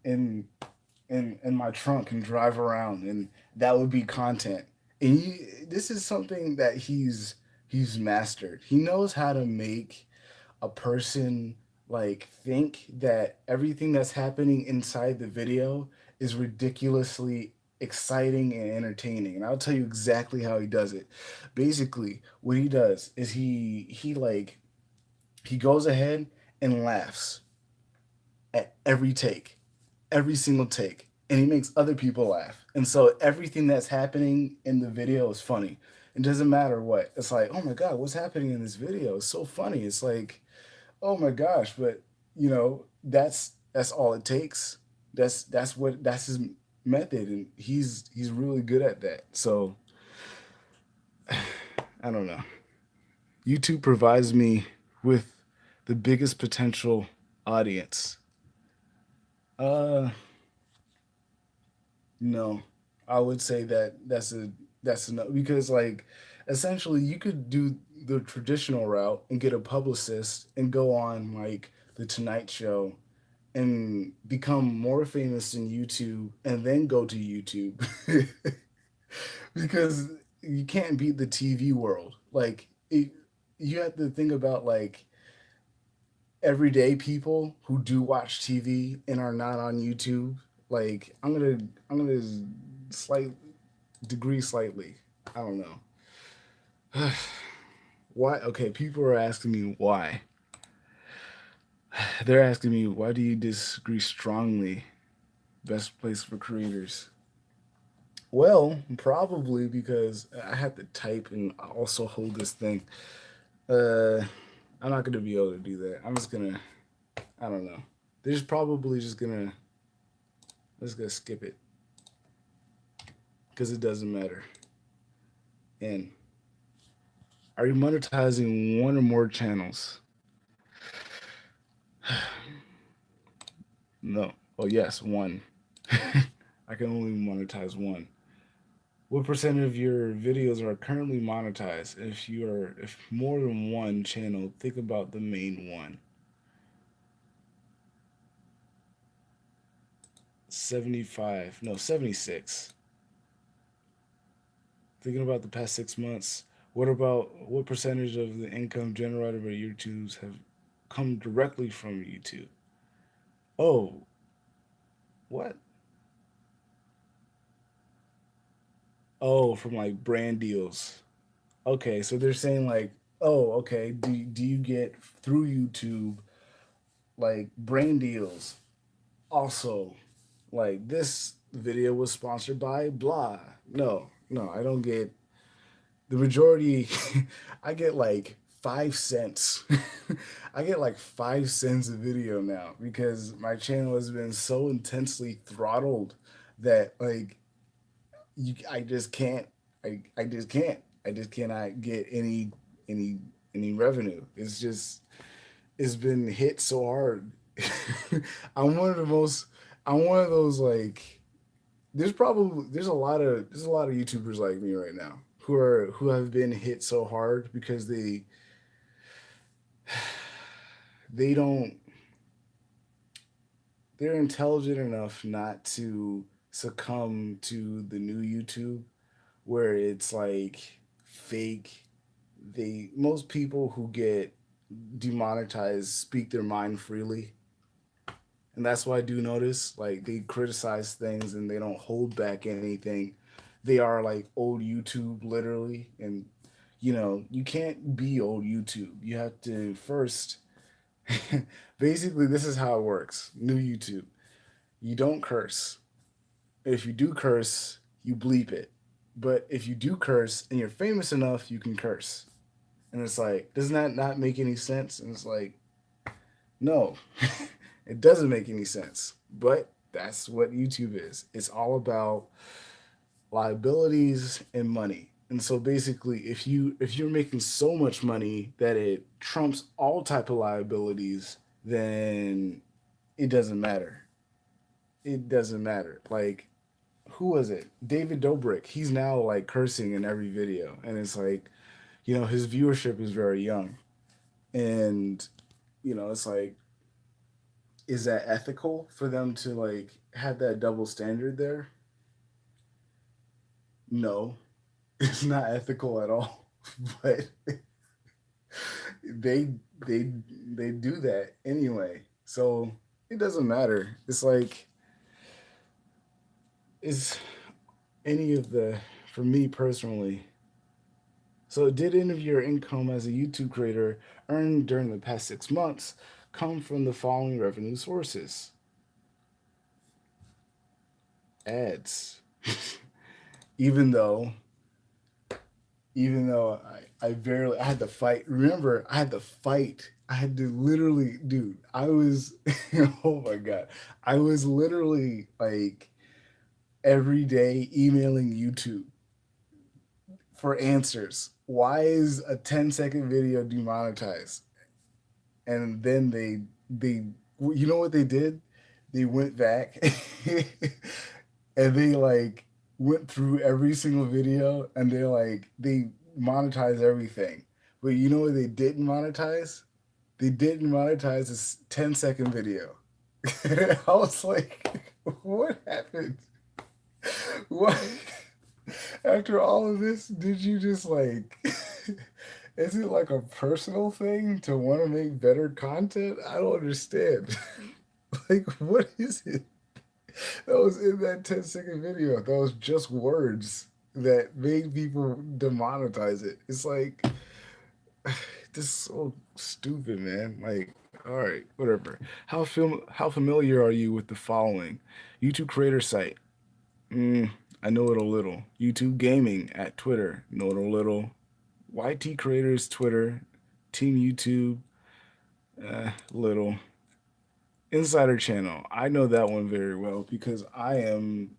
in my trunk and drive around, and that would be content. And this is something that he's mastered. He knows how to make a person like think that everything that's happening inside the video is ridiculously exciting and entertaining. And I'll tell you exactly how he does it. Basically, what he does is he goes ahead and laughs at every take, every single take, and he makes other people laugh. And so everything that's happening in the video is funny. It doesn't matter what. It's like, oh my god, what's happening in this video? It's so funny. It's like, oh my gosh, but that's all it takes. That's his method, and he's really good at that. So I don't know. YouTube provides me with the biggest potential audience. Uh, no, I would say that's enough because like essentially you could do the traditional route and get a publicist and go on like the Tonight Show and become more famous in YouTube and then go to YouTube because you can't beat the TV world. You have to think about like everyday people who do watch TV and are not on YouTube. Like I'm gonna slight degree slightly. I don't know. Why? Okay, people are asking me why. They're asking me why do you disagree strongly? Best place for creators. Well, probably because I have to type and also hold this thing. Uh, I'm not gonna be able to do that. I'm just gonna. I don't know. They're just probably just gonna. Let's go skip it because it doesn't matter. And are you monetizing one or more channels? No. Oh yes, one. I can only monetize one. What percent of your videos are currently monetized? If more than one channel, think about the main one. 75, no, 76. Thinking about the past 6 months, what percentage of the income generated by YouTube's have come directly from YouTube? Oh, what? Oh, from like brand deals. Okay, so they're saying like, oh, okay, do you get through YouTube like brand deals? Also, like this video was sponsored by blah. No, no, I don't get the majority. I get like 5 cents. I get like 5 cents a video now because my channel has been so intensely throttled that like I just can't. I just can't. I just cannot get any any revenue. It's been hit so hard. I'm one of the most I'm one of those like there's a lot of YouTubers like me right now who have been hit so hard because they don't they're intelligent enough not to succumb to the new YouTube where it's like fake. They Most people who get demonetized speak their mind freely, and that's why I do notice like they criticize things and they don't hold back anything. They are like old YouTube literally, and you can't be old YouTube. You have to first. Basically, this is how it works. New YouTube, you don't curse. If you do curse, you bleep it. But if you do curse and you're famous enough, you can curse. And it's like, doesn't that not make any sense? And it's like, no, it doesn't make any sense. But that's what YouTube is. It's all about liabilities and money. And so basically, if you're making so much money that it trumps all type of liabilities, then it doesn't matter. It doesn't matter. Like, who was it? David Dobrik. He's now like cursing in every video, and it's like, his viewership is very young, and it's like, is that ethical for them to like have that double standard there? No, it's not ethical at all. But they they they do that anyway. So it doesn't matter. It's like, is any of the for me personally. So did any of your income as a YouTube creator earned during the past 6 months come from the following revenue sources? Ads. even though I had to fight. Remember, I had to fight. I had to literally, dude. I was, oh my god, I was literally like every day emailing YouTube for answers. Why is a 10-second video demonetized? And then they you know what they did? They went back and they like went through every single video and they monetized everything. But you know what they didn't monetize? They didn't monetize this 10-second video. I was like, what happened? What? After all of this, did you just like is it like a personal thing to want to make better content? I don't understand. Like, what is it that was in that 10-second video? That was just words that made people demonetize it. It's like, this is so stupid, man. Like, all right, whatever. How familiar are you with the following? YouTube creator site. Mm, I know it a little. YouTube gaming at Twitter. Know it a little. YT creators Twitter. Team YouTube. Little. Insider channel. I know that one very well because I'm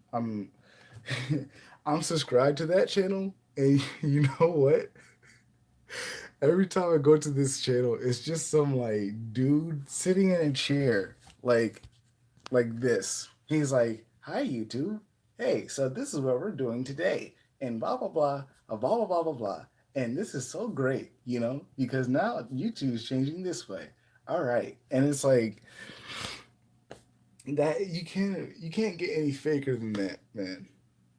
subscribed to that channel, and you know what? Every time I go to this channel, it's just some like dude sitting in a chair, like this. He's like, "Hi YouTube. Hey, so this is what we're doing today." And blah blah blah, blah blah blah blah blah. And this is so great, because now YouTube is changing this way. All right. And it's like that you can't get any faker than that, man.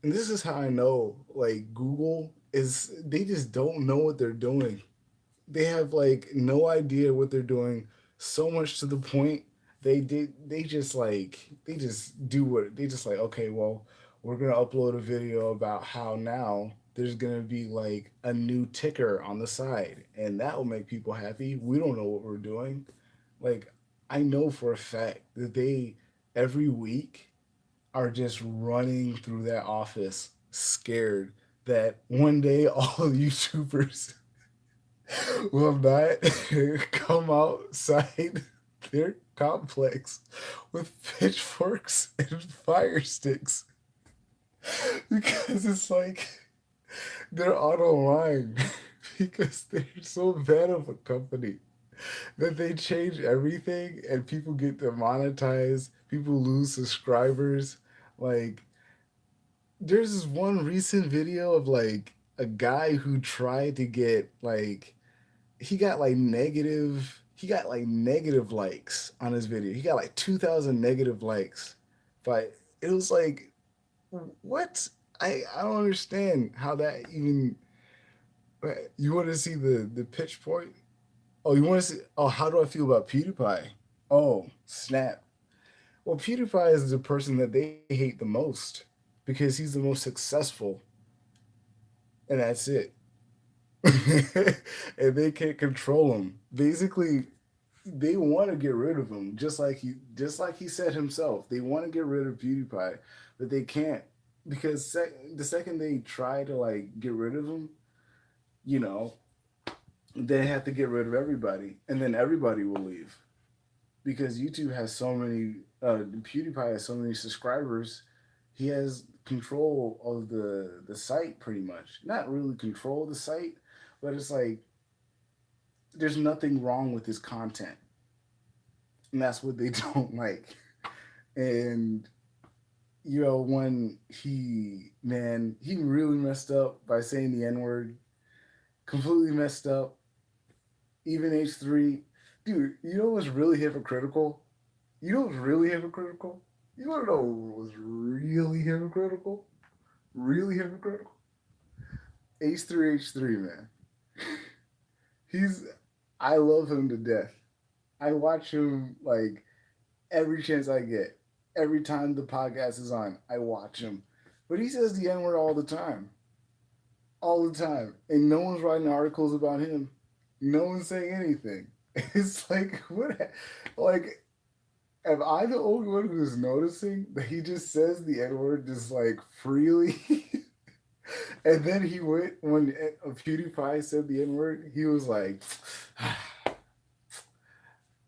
And this is how I know like Google is they just don't know what they're doing. They have like no idea what they're doing, so much to the point they just do what they just like, okay, well, we're gonna upload a video about how now there's gonna be like a new ticker on the side and that will make people happy. We don't know what we're doing. Like, I know for a fact that they every week are just running through that office scared that one day all YouTubers will not come outside their complex with pitchforks and fire sticks because it's like they're out of line because they're so bad of a company that they change everything and people get demonetized, people lose subscribers. Like, there's this one recent video of like a guy who tried to get like he got like negative likes on his video. He got like 2,000 negative likes. But it was like, what? I don't understand how that even. You want to see the pitch point? Oh, you want to see? Oh, how do I feel about PewDiePie? Oh, snap. Well, PewDiePie is the person that they hate the most because he's the most successful, and that's it. And they can't control him. Basically, they want to get rid of him, just like he said himself. They want to get rid of PewDiePie, but they can't because the second they try to like get rid of him, you know, they have to get rid of everybody, and then everybody will leave because YouTube has so many. PewDiePie has so many subscribers. He has control of the site pretty much. Not really control the site, but it's like there's nothing wrong with his content, and that's what they don't like. And when he really messed up by saying the N word, completely messed up. Even H3, dude. You know what's really hypocritical? You know what's really hypocritical? You want to know what was really hypocritical? Really hypocritical? H3 man. He's I love him to death. I watch him like every chance I get. Every time the podcast is on, I watch him. But he says the N word all the time. All the time. And no one's writing articles about him. No one's saying anything. It's like, what? Like, am I the only one who's noticing that he just says the N word just like freely? And then he went, when PewDiePie said the N word, he was like,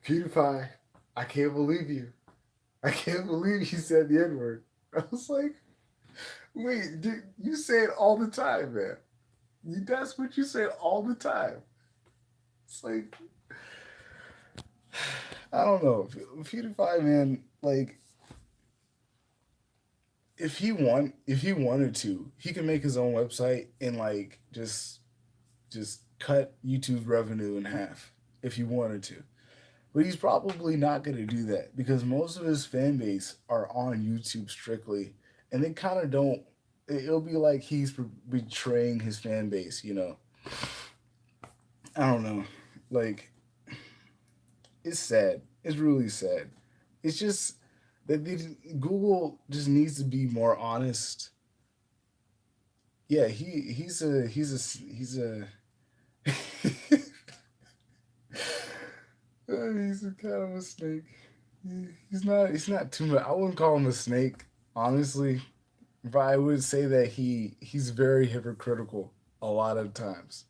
PewDiePie, I can't believe you. I can't believe you said the N word. I was like, wait, dude, you say it all the time, man. That's what you say all the time. It's like, I don't know. PewDiePie, man, like, if he wanted to, he could make his own website and like just cut YouTube's revenue in half if he wanted to. But he's probably not going to do that because most of his fan base are on YouTube strictly, and they kind of don't. It'll be like he's betraying his fan base, you know. I don't know. Like, it's sad. It's really sad. It's just that Google just needs to be more honest. Yeah, he's a kind of a snake. He's not too much. I wouldn't call him a snake, honestly. But I would say that he's very hypocritical a lot of times.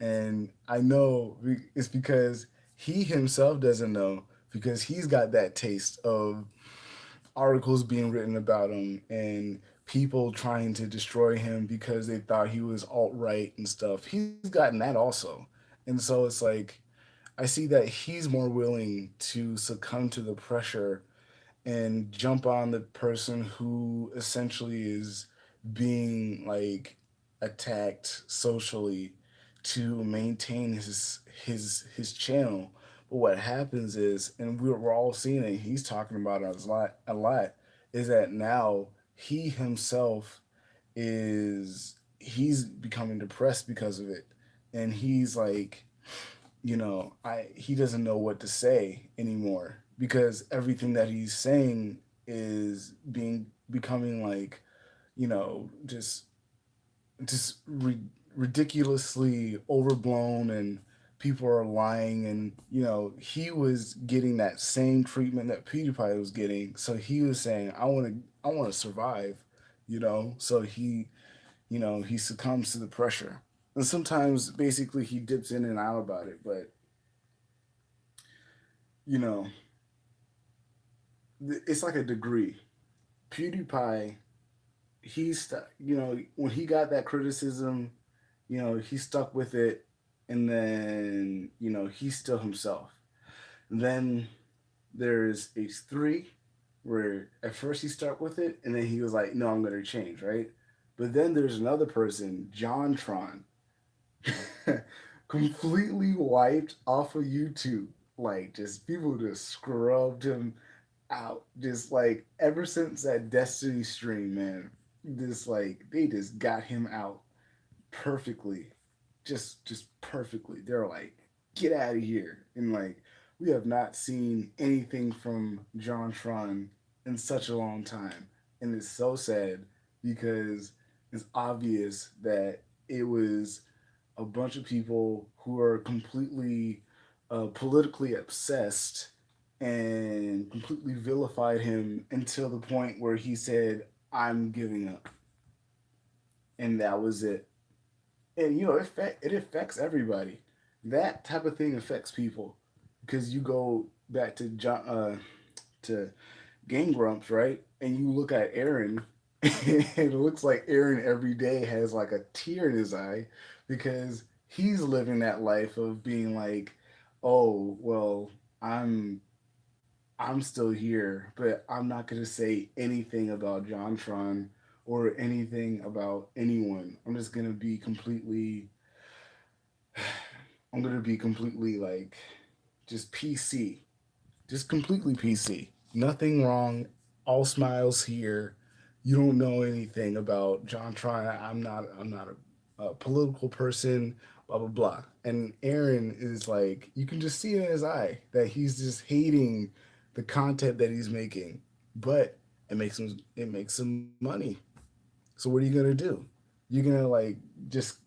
And I know it's because he himself doesn't know because he's got that taste of articles being written about him and people trying to destroy him because they thought he was alt right and stuff. He's gotten that also. And so it's like I see that he's more willing to succumb to the pressure and jump on the person who essentially is being like attacked socially to maintain his channel. But what happens is, and we're all seeing it, he's talking about it a lot, is that now he himself he's becoming depressed because of it. And he's like, he doesn't know what to say anymore because everything that he's saying is becoming like, just just ri- ridiculously overblown, and people are lying, and he was getting that same treatment that PewDiePie was getting, so he was saying, I want to survive, so he succumbs to the pressure. And sometimes basically he dips in and out about it, but you know, it's like a degree. PewDiePie, when he got that criticism, he stuck with it, and then he's still himself. Then there's H3, where at first he stuck with it, and then he was like, "No, I'm gonna change," right? But then there's another person, John Tron, completely wiped off of YouTube. Like, just people just scrubbed him out. Just like ever since that Destiny stream, man. Just like they just got him out perfectly, just perfectly. They're like, get out of here, and like we have not seen anything from John Tron in such a long time, and it's so sad because it's obvious that it was a bunch of people who are completely politically obsessed and completely vilified him until the point where he said, "I'm giving up," and that was it. And it affects everybody. That type of thing affects people because you go back to to Game Grumps, right? And you look at Aaron, and it looks like Aaron every day has like a tear in his eye because he's living that life of being like, oh well, I'm I'm still here, but I'm not gonna say anything about JonTron or anything about anyone. I'm gonna be completely like just PC, just completely PC. Nothing wrong. All smiles here. You don't know anything about John Tryon. I'm not a political person. Blah blah blah. And Aaron is like, you can just see it in his eye that he's just hating the content that he's making, but it makes him money. So what are you gonna do? You're gonna like just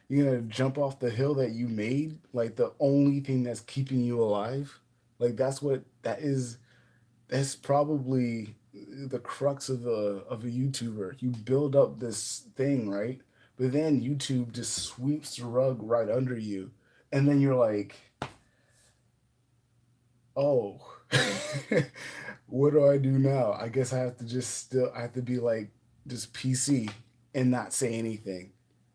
you're gonna jump off the hill that you made, like the only thing that's keeping you alive. Like that's probably the crux of a YouTuber. You build up this thing, right? But then YouTube just sweeps the rug right under you. And then you're like, oh, what do I do now? I guess I have to be like just PC and not say anything.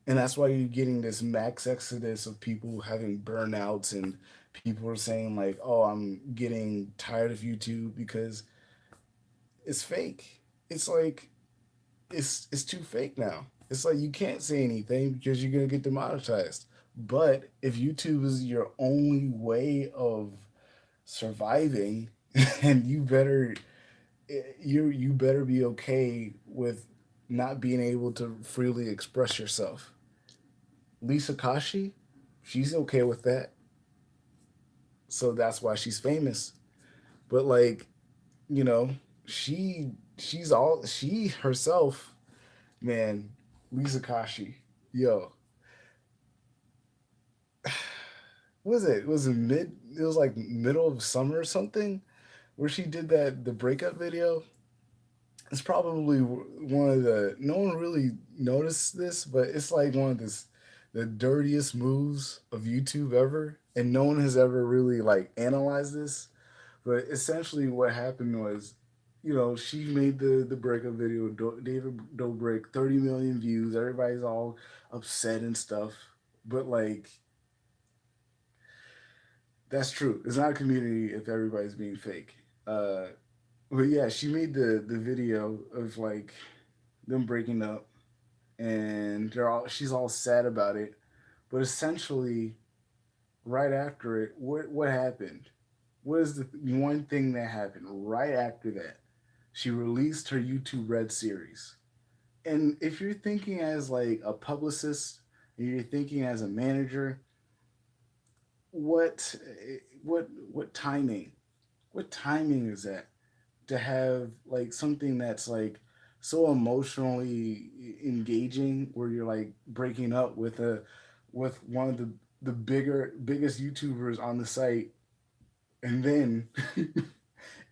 And that's why you're getting this max exodus of people having burnouts, and people are saying like, "Oh, I'm getting tired of YouTube because it's fake." It's like it's too fake now. It's like you can't say anything because you're gonna get demonetized. But if YouTube is your only way of surviving, and you better be okay with not being able to freely express yourself. Lisa Kashi, she's okay with that, so that's why she's famous. But like, you know, she herself, man. Lisa Kashi, yo, what was it? It was like middle of summer or something, where she did the breakup video. It's probably one of the no one really noticed this, but it's like one of the dirtiest moves of YouTube ever, and no one has ever really like analyzed this. But essentially, what happened was, she made the breakup video. David Dobrik, 30 million views. Everybody's all upset and stuff. But like, that's true. It's not a community if everybody's being fake. But yeah, she made the video of like them breaking up, and she's all sad about it. But essentially, right after it, what happened? What is the one thing that happened right after that? She released her YouTube Red series. And if you're thinking as like a publicist, and you're thinking as a manager, what what timing? What timing is that? To have like something that's like so emotionally engaging, where you're like breaking up with one of the biggest YouTubers on the site, and then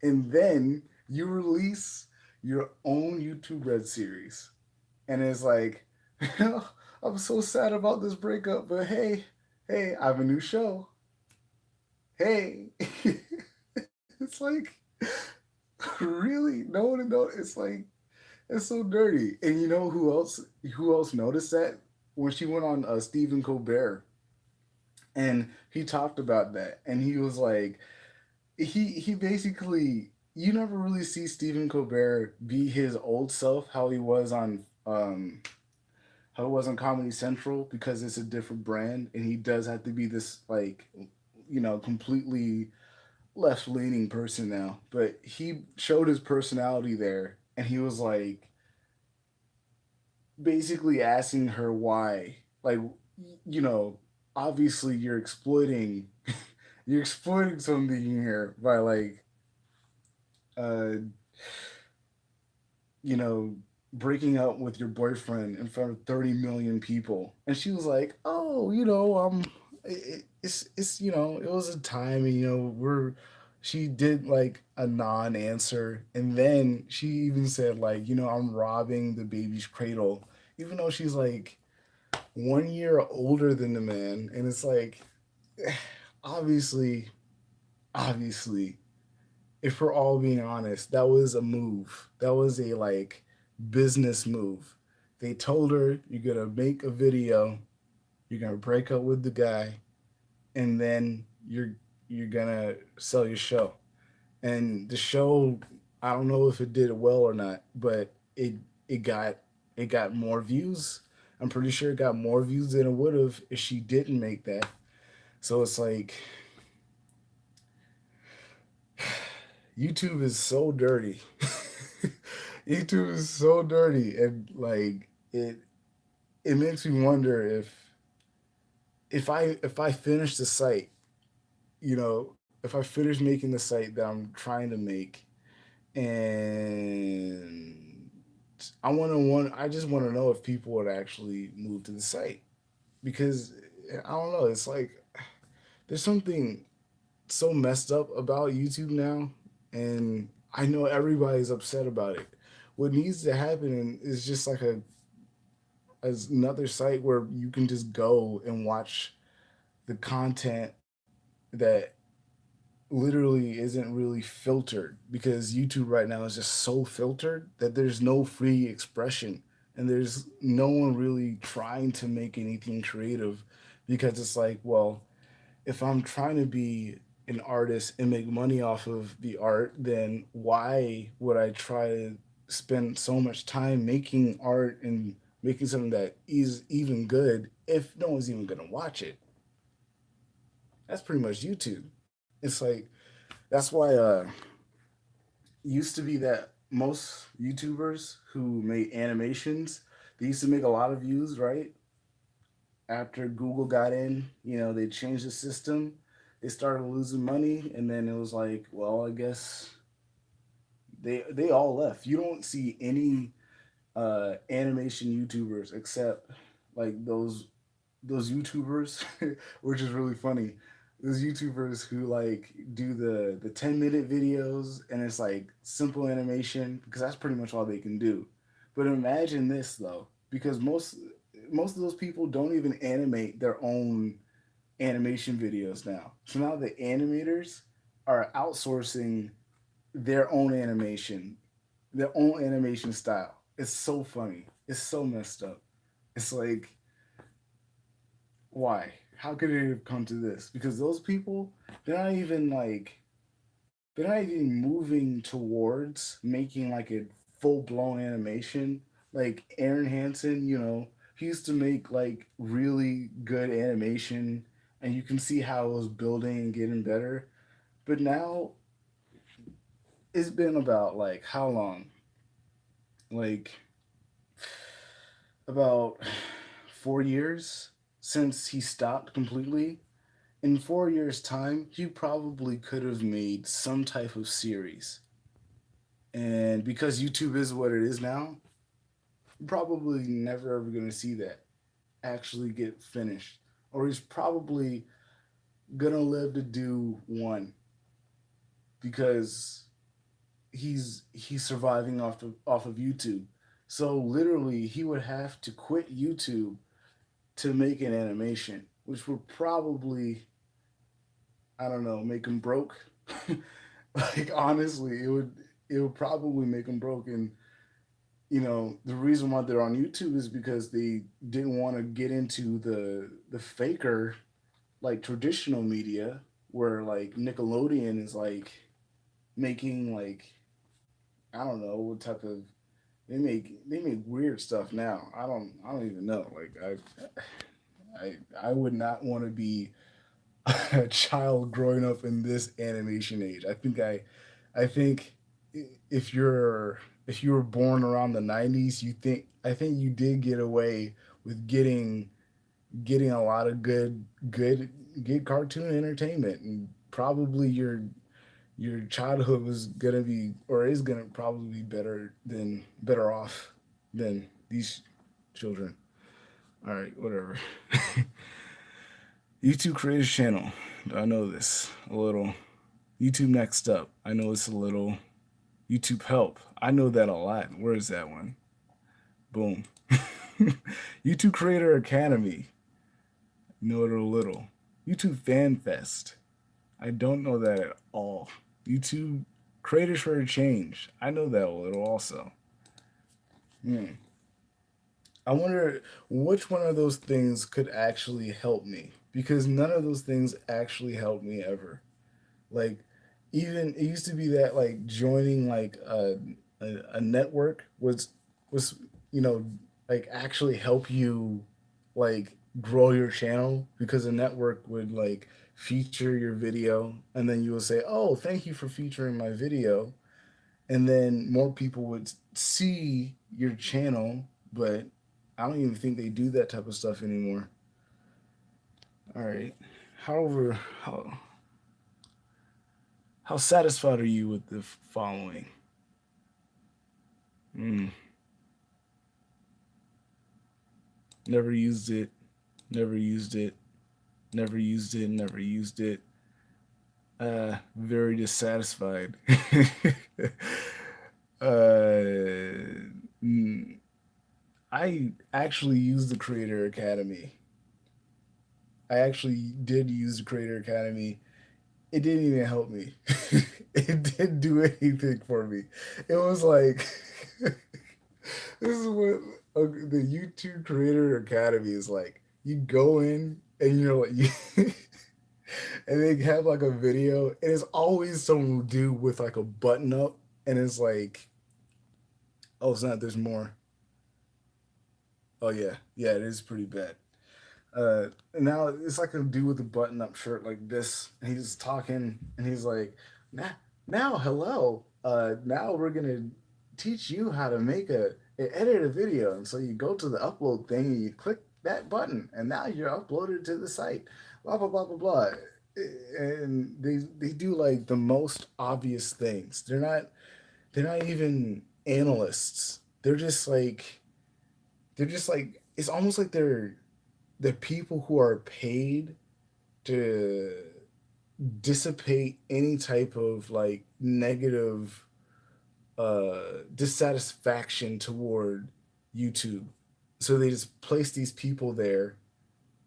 and then you release your own YouTube Red series, and it's like, I'm so sad about this breakup, but hey, I have a new show. Hey, it's like, really, no one know. It's like, it's so dirty. And you know who else? Who else noticed that? when she went on Stephen Colbert, and he talked about that, and he was like, he basically, you never really see Stephen Colbert be his old self, how he was on Comedy Central, because it's a different brand, and he does have to be this like, completely left leaning person now. But he showed his personality there, and he was like basically asking her why, like, you know, obviously you're exploiting, you're exploiting something here by like, uh, you know, breaking up with your boyfriend in front of 30 million people. And she was like, oh, it's, it was a time, and, she did like a non answer. And then she even said, like, I'm robbing the baby's cradle, even though she's like 1 year older than the man. And it's like, obviously, obviously, if we're all being honest, that was a move. That was a like business move. They told her, you're gonna make a video, you're gonna break up with the guy, and then you're gonna sell your show. And the show, I don't know if it did well or not, but it got it got more views. I'm pretty sure it got more views than it would have if she didn't make that. So it's like YouTube is so dirty. YouTube is so dirty, and like it makes me wonder if I finish the site, if I finish making the site that I'm trying to make, and I just want to know if people would actually move to the site, because I don't know, it's like there's something so messed up about YouTube now, and I know everybody's upset about it. What needs to happen is just like a as another site where you can just go and watch the content that literally isn't really filtered, because YouTube right now is just so filtered that there's no free expression, and there's no one really trying to make anything creative, because it's like, well, if I'm trying to be an artist and make money off of the art, then why would I try to spend so much time making art and making something that is even good if no one's even gonna watch it? That's pretty much YouTube. It's like that's why it used to be that most YouTubers who made animations, they used to make a lot of views, right? After Google got in, they changed the system. They started losing money, and then it was like, well, I guess they all left. You don't see any animation YouTubers except like those YouTubers, which is really funny. Those YouTubers who like do the 10-minute videos, and it's like simple animation, because that's pretty much all they can do. But imagine this though, because most of those people don't even animate their own animation videos now. So now the animators are outsourcing their own animation, their own animation style. It's so funny. It's so messed up. It's like, why? How could it have come to this? Because those people, they're not even like, they're not even moving towards making like a full blown animation. Like Aaron Hansen, he used to make like really good animation, and you can see how it was building and getting better. But now it's been about like how long? Like about 4 years since he stopped completely. In 4 years' time, he probably could have made some type of series. And because YouTube is what it is now, you're probably never ever going to see that actually get finished. Or he's probably going to live to do one, because he's surviving off of YouTube. So literally, he would have to quit YouTube to make an animation, which would probably, I don't know, make him broke. Like honestly, it would probably make him broke. And the reason why they're on YouTube is because they didn't want to get into the faker, like, traditional media, where like Nickelodeon is like making, like, I don't know what type of, they make weird stuff now. I don't even know. Like, I would not want to be a child growing up in this animation age. I think if you were born around the 90s, I think you did get away with getting a lot of good cartoon entertainment, and probably your childhood was gonna be, or is gonna probably be better off than these children. All right, whatever. YouTube Creators Channel. I know this a little. YouTube Next Up. I know it's a little. YouTube Help. I know that a lot. Where is that one? Boom. YouTube Creator Academy. Know it a little. YouTube Fan Fest. I don't know that at all. YouTube Creators for a Change. I know that a little also. Hmm. I wonder which one of those things could actually help me, because none of those things actually helped me ever. Like, even it used to be that, like, joining like a network was you know like actually help you, like, grow your channel, because the network would, like, feature your video, and then you will say, oh, thank you for featuring my video, and then more people would see your channel. But I don't even think they do that type of stuff anymore. All right. However, how satisfied are you with the following? Mm, never used it. Never used it. Never used it. Never used it. Very dissatisfied. Mm, I actually used the Creator Academy. I actually did use the Creator Academy. It didn't even help me. It didn't do anything for me. It was like, this is what the YouTube Creator Academy is like. You go in and you're like, and they have like a video, and it's always some dude with like a button up, and it's like, oh, it's not. There's more. Oh yeah, yeah, it is pretty bad. And now it's like a dude with a button up shirt like this, and he's talking, and he's like, now, hello. Now we're gonna teach you how to edit a video. And so you go to the upload thing, and you click that button, and now you're uploaded to the site. Blah blah blah blah blah. And they do like the most obvious things. They're not even analysts. They're just like it's almost like they're the people who are paid to dissipate any type of, like, negative dissatisfaction toward YouTube. So they just place these people there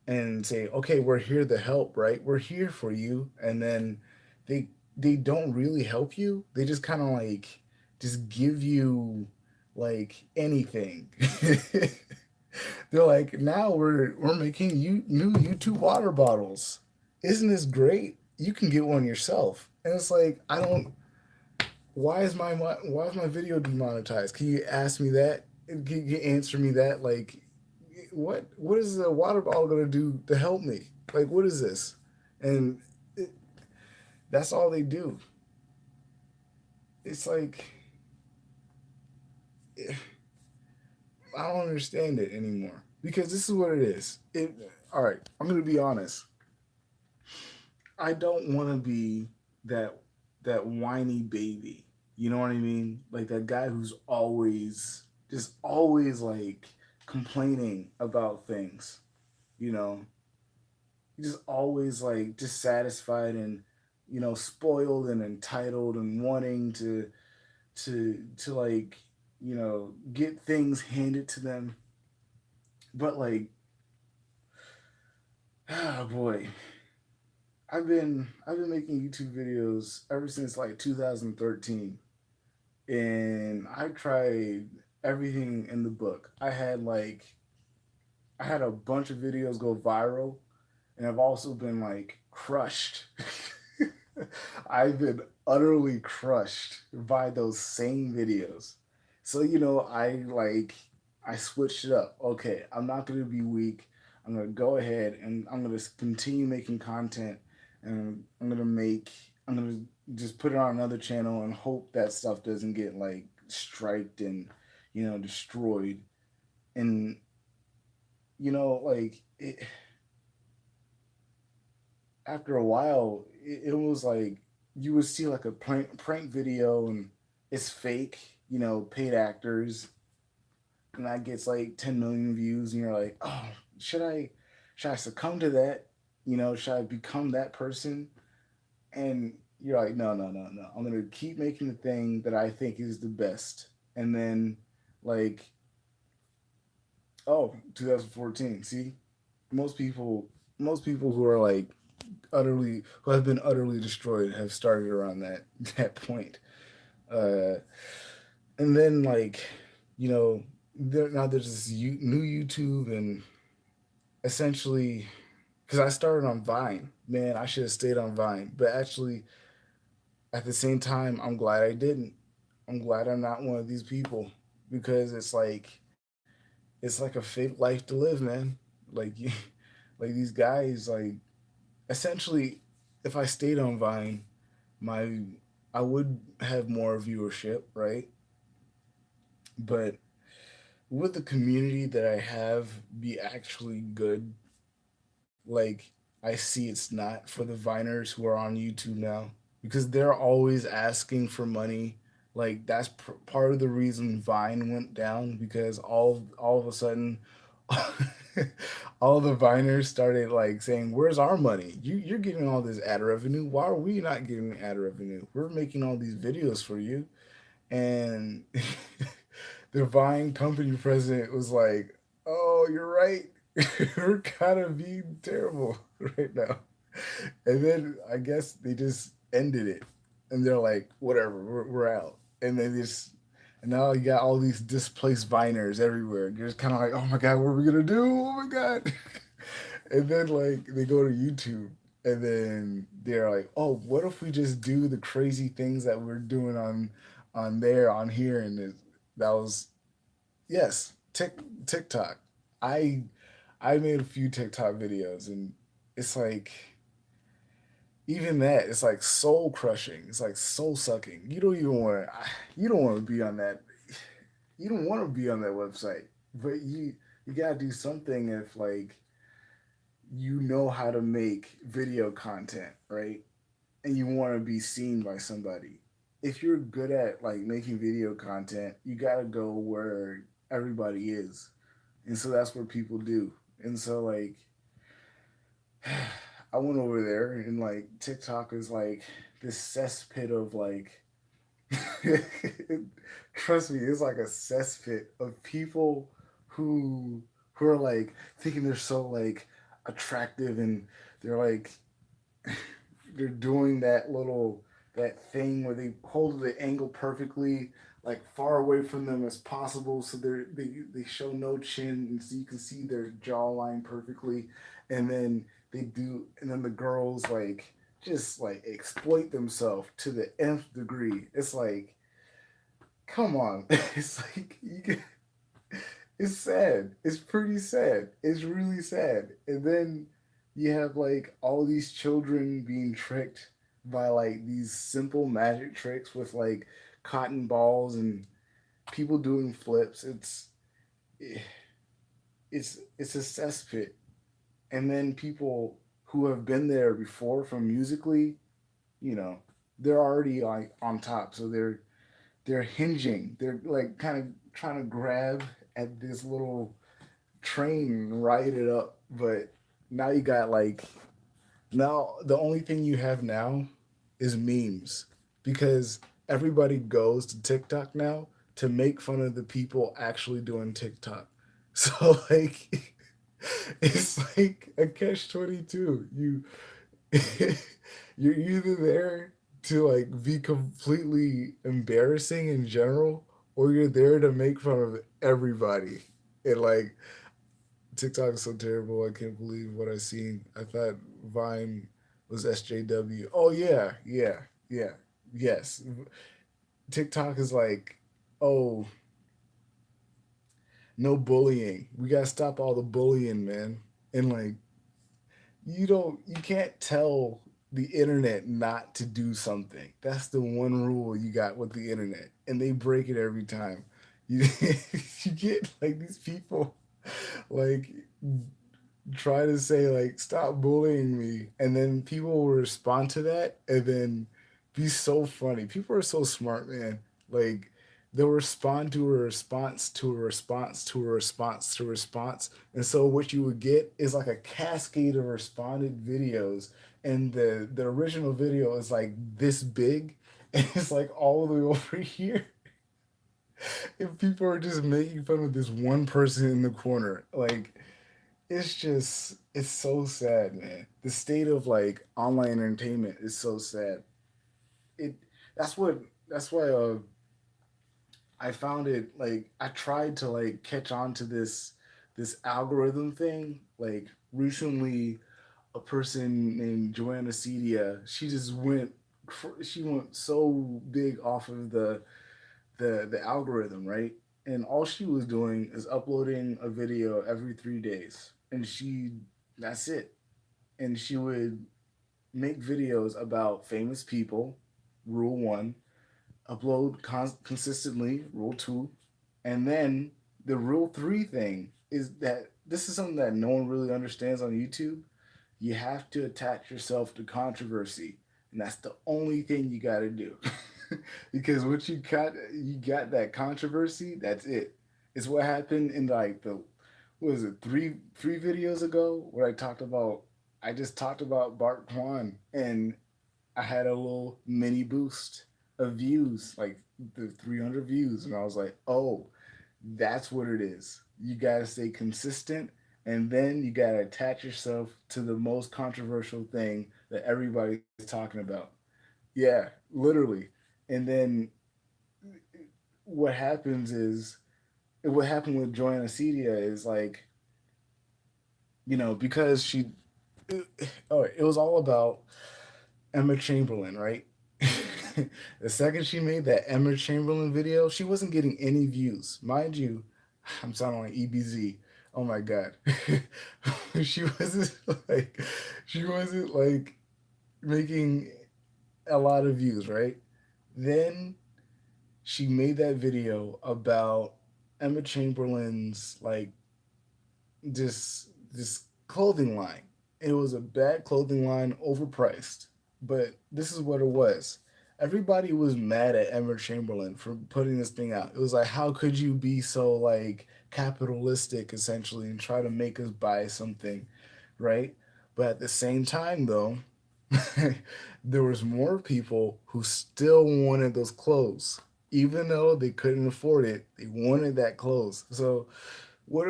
and say, "Okay, we're here to help, right? We're here for you." And then they they don't really help you. They just kind of like just give you, like, anything. They're like, now we're making you new YouTube water bottles. Isn't this great? You can get one yourself. And it's like, I don't. Why is my video demonetized? Can you ask me that? Can you answer me that? Like, what is a water bottle gonna do to help me? Like, what is this? And it, that's all they do. It's like, I don't understand it anymore, because this is what it is. All right. I'm gonna be honest. I don't want to be that that whiny baby. You know what I mean? Like that guy who's always like complaining about things. You know, he's just always like dissatisfied and, spoiled and entitled and wanting to like, get things handed to them. But like, oh boy, I've been making YouTube videos ever since like 2013, and I've tried everything in the book. I had a bunch of videos go viral, and I've also been like crushed. I've been utterly crushed by those same videos. So I switched it up. Okay, I'm not gonna be weak. I'm gonna go ahead and I'm gonna continue making content, and I'm gonna just put it on another channel and hope that stuff doesn't get like striked and destroyed. And like after a while, it was like you would see like a prank video and it's fake, paid actors, and that gets like 10 million views, and you're like, oh, should I, should I succumb to that? Should I become that person? And you're like, no, no, no, no. I'm gonna keep making the thing that I think is the best, and then like, oh, 2014. See, most people, most people who are like who have been utterly destroyed have started around that point. Uh, and then now there's this new YouTube, and essentially because I started on Vine, man, I should have stayed on Vine, but actually at the same time I'm glad I didn't. I'm glad I'm not one of these people because it's like a fake life to live, man. Like like these guys like essentially if I stayed on Vine, my I would have more viewership, right? But would the community that I have be actually good? Like I see it's not for the Viners who are on YouTube now because they're always asking for money. Like that's part of the reason Vine went down because all of a sudden all the Viners started like saying, "Where's our money? You're getting all this ad revenue. Why are we not getting ad revenue? We're making all these videos for you." And the Vine company president was like, "Oh, you're right. We're kind of being terrible right now." And then I guess they just ended it, and they're like, "Whatever, we're out." And then just and now you got all these displaced Viners everywhere. You're just kind of like, "Oh my god, what are we gonna do? Oh my god!" And then like they go to YouTube, and then they're like, "Oh, what if we just do the crazy things that we're doing on there on here?" And that was yes, TikTok. I I made a few TikTok videos, and it's like even that it's like soul crushing. It's like soul sucking. You don't want to be on that. You don't want to be on that website, but you gotta do something if like you know how to make video content, right? And you want to be seen by somebody. If you're good at like making video content, you gotta go where everybody is, and so that's what people do. And so I went over there, and like TikTok is like this cesspit of like trust me, it's like a cesspit of people who who are like thinking they're so like attractive, and they're like they're doing that thing where they hold the angle perfectly like far away from them as possible so they show no chin and so you can see their jawline perfectly, and then and then the girls like just like exploit themselves to the nth degree. It's like come on. It's like it's sad. It's pretty sad. It's really sad. And then you have like all these children being tricked by like these simple magic tricks with like cotton balls and people doing flips. It's a cesspit. And then people who have been there before from musically, you know, they're already like on top. So they're hinging. They're like kind of trying to grab at this little train and ride it up. But now you got like now the only thing you have now is memes because everybody goes to TikTok now to make fun of the people actually doing TikTok. So like it's like a catch 22. You're either there to like be completely embarrassing in general, or you're there to make fun of everybody. And like TikTok is so terrible. I can't believe what I seen. I thought Vine was SJW. Oh yeah, yeah, yeah, yes. TikTok is like, oh, no bullying. We gotta stop all the bullying, man. And like, you can't tell the internet not to do something. That's the one rule you got with the internet, and they break it every time. You you get like these people like try to say like stop bullying me, and then people will respond to that and then be so funny. People are so smart, man. Like they'll respond to a response to a response to a response to a response, and so what you would get is like a cascade of responded videos, and the original video is like this big and it's like all the way over here, and people are just making fun of this one person in the corner. Like it's so sad, man. The state of like online entertainment is so sad. It that's what that's why I found it like I tried to like catch on to this algorithm thing. Like recently, a person named Joanna Cedia, she went so big off of the algorithm, right? And all she was doing is uploading a video every 3 days, and that's it. And she would make videos about famous people. Rule one, upload consistently. Rule two, and then the rule three thing is that this is something that no one really understands on YouTube. You have to attach yourself to controversy, and that's the only thing you got to do. Because once you got that controversy, that's it. It's what happened in like the what was it three videos ago where I just talked about Bart Kwan, and I had a little mini boost of views, like the 300 views, and I was like, oh, that's what it is. You gotta stay consistent, and then you gotta attach yourself to the most controversial thing that everybody's talking about. Yeah, literally. And then what happens is what happened with Joanna Cedia is like, because it was all about Emma Chamberlain, right? The second she made that Emma Chamberlain video, she wasn't getting any views. Mind you, I'm sounding like EBZ. Oh my god. she wasn't like she wasn't like making a lot of views, right? Then she made that video about Emma Chamberlain's like this clothing line. It was a bad clothing line, overpriced. But this is what it was. Everybody was mad at Emma Chamberlain for putting this thing out. It was like, how could you be so like capitalistic essentially and try to make us buy something, right? But at the same time, though, there was more people who still wanted those clothes, even though they couldn't afford it. They wanted that clothes. So what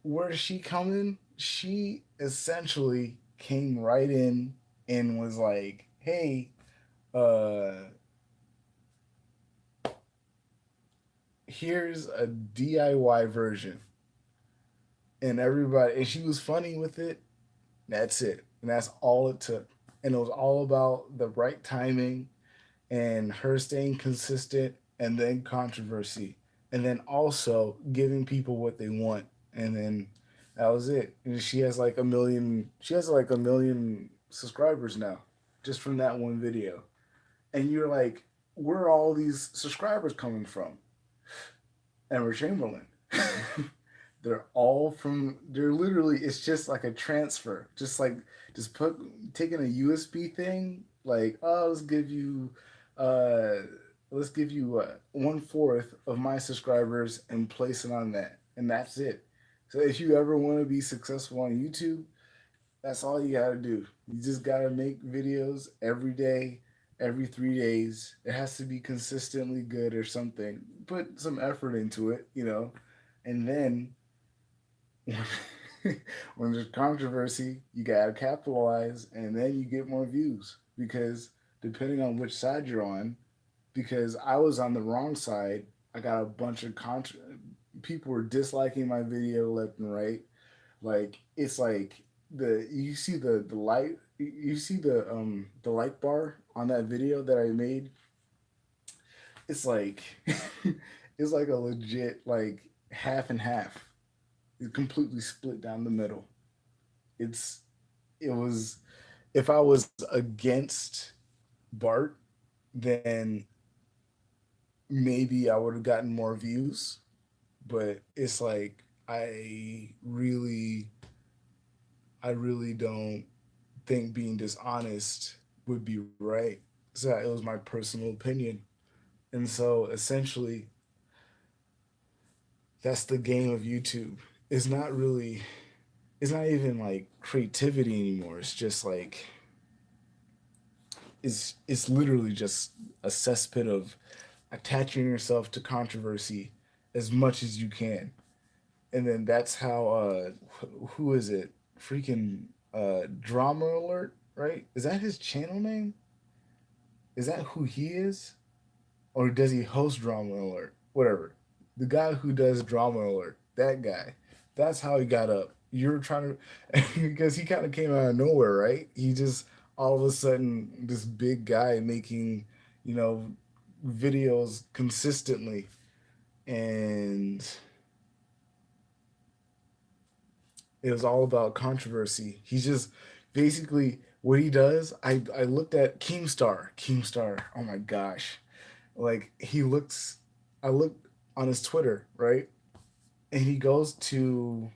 where is she coming? She essentially came right in and was like, "Hey, uh, here's a DIY version," and she was funny with it. That's it, and that's all it took. And it was all about the right timing and her staying consistent, and then controversy, and then also giving people what they want, and then that was it. And she has like a million. She has like a million subscribers now, just from that one video. And you're like, where are all these subscribers coming from? Emma Chamberlain. They're all from. They're literally. It's just like a transfer. Just put taking a USB thing. Like, oh, uh, let's give you 1/4 of my subscribers and place it on that, and that's it. So if you ever want to be successful on YouTube, that's all you gotta do. You just gotta make videos every day, every 3 days. It has to be consistently good or something. Put some effort into it, and then when there's controversy, you gotta capitalize, and then you get more views because depending on which side you're on, because I was on the wrong side I got a bunch of people were disliking my video left and right. Like it's like the you see the light you see the like bar on that video that I made. It's like it's like a legit like half and half. It's completely split down the middle. It's it was if I was against Bart, then maybe I would have gotten more views. But it's like I really don't think being dishonest would be right. So it was my personal opinion. And so essentially that's the game of YouTube. It's not really it's not even like creativity anymore. It's just like it's literally just a cesspit of attaching yourself to controversy as much as you can. And then that's how who is it? Freaking Drama Alert, right? Is that his channel name? Is that who he is? Or does he host Drama Alert? Whatever. The guy who does Drama Alert, that guy. That's how he got up. You're trying to, because he kind of came out of nowhere, right? He just all of a sudden this big guy making, you know, videos consistently, and it was all about controversy. He's just basically what he does. I looked at Keemstar. Keemstar. Oh my gosh, like he looks. I looked on his Twitter, right, and he goes to.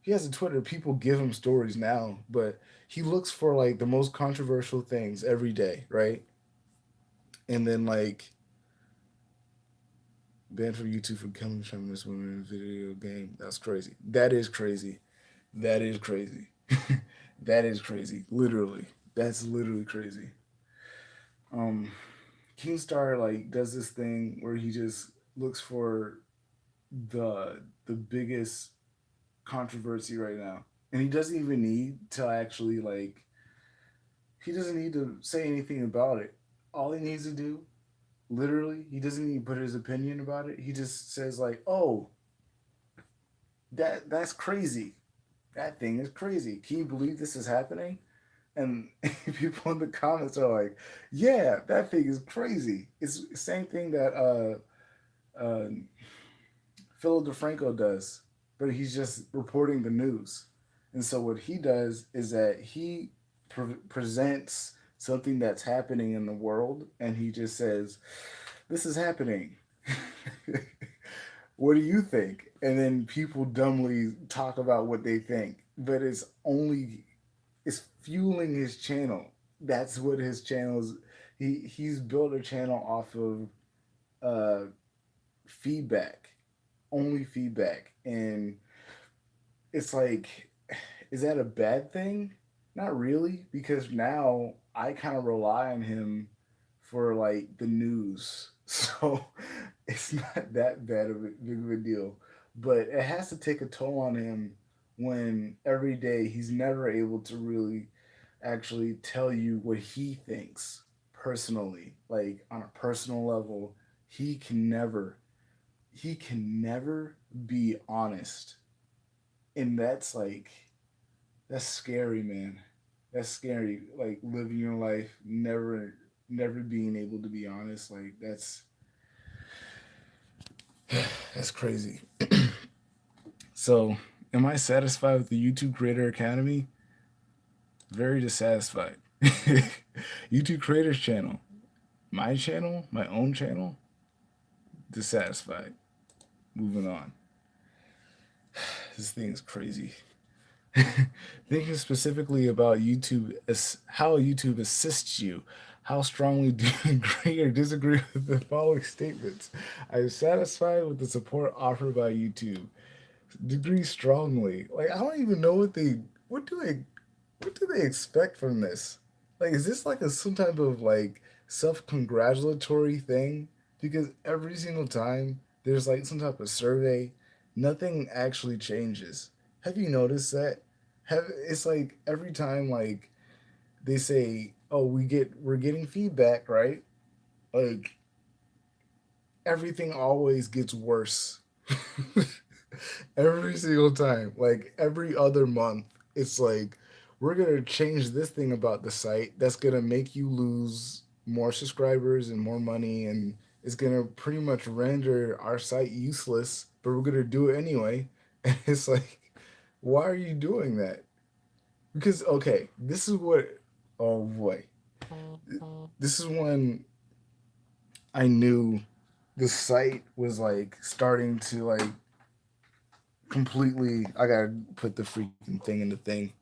He has a Twitter. People give him stories now, but he looks for like the most controversial things every day, right? And then like banned from YouTube for killing feminist women in a video game. That's crazy. That is crazy. That is crazy. That is crazy. Literally. That's literally crazy. Um Keemstar like does this thing where he just looks for the biggest controversy right now. And he doesn't even need to actually like he doesn't need to say anything about it. All he needs to do, literally, he doesn't even put his opinion about it. He just says like, "Oh, that's crazy. That thing is crazy. Can you believe this is happening?" And people in the comments are like, "Yeah, that thing is crazy." It's the same thing that uh, Phil DeFranco does, but he's just reporting the news. And so what he does is that he presents something that's happening in the world, and he just says, "This is happening." What do you think? And then people dumbly talk about what they think, but it's fueling his channel. That's what his channel's. He's built a channel off of uh, feedback, only feedback, and it's like, is that a bad thing? Not really, because now I kind of rely on him for like the news, so it's not that bad of a big of a deal. But it has to take a toll on him when every day he's never able to really actually tell you what he thinks personally, like on a personal level. He can never, he can never be honest, and that's scary, man. That's scary. Like living your life never being able to be honest. Like that's crazy. So, am I satisfied with the YouTube Creator Academy? Very dissatisfied. YouTube Creators channel, my own channel, dissatisfied. Moving on. This thing is crazy. Thinking specifically about YouTube as how YouTube assists you. How strongly do you agree or disagree with the following statements? I am satisfied with the support offered by YouTube. Degree strongly. Like I don't even know what do they expect from this? Like is this like a some type of like self-congratulatory thing? Because every single time there's like some type of survey, nothing actually changes. Have you noticed that? Have it's like every time like they say, "Oh, we're getting feedback, right?" Like everything always gets worse. Every single time, like every other month, it's like we're gonna change this thing about the site that's gonna make you lose more subscribers and more money, and it's gonna pretty much render our site useless, but we're gonna do it anyway. And it's like, why are you doing that? Because okay, this is what, oh boy, this is when I knew the site was like starting to like completely. I gotta put the freaking thing in the thing.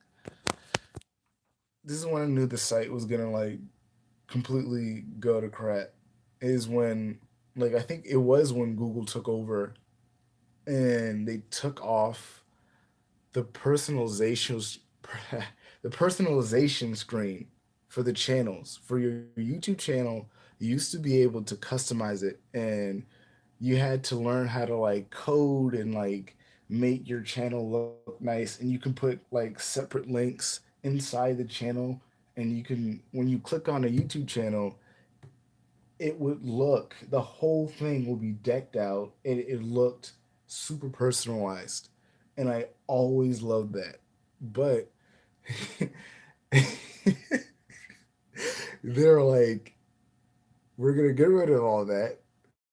This is when I knew the site was gonna like completely go to crap. Is when, like, I think it was when Google took over and they took off the personalization the personalization screen for the channels. For your YouTube channel, you used to be able to customize it, and you had to learn how to like code and like make your channel look nice, and you can put like separate links inside the channel, and you can, when you click on a YouTube channel, it would look, the whole thing will be decked out, and it looked super personalized, and I always loved that. But they're like, we're gonna get rid of all that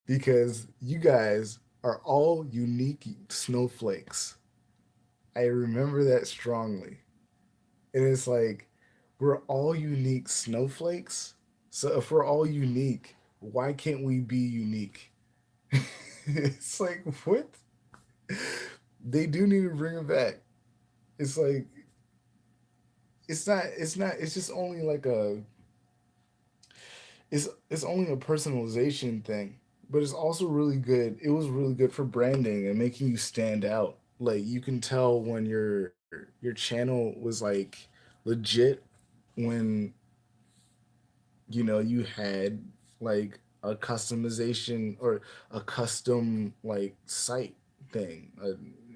because you guys are all unique snowflakes. I remember that strongly. And it's like, we're all unique snowflakes. So if we're all unique, why can't we be unique? It's like, what? They do need to bring it back. It's like, it's just only like a, it's only a personalization thing, but it's also really good. It was really good for branding and making you stand out. Like you can tell when your channel was like legit when you had like a customization or a custom like site thing.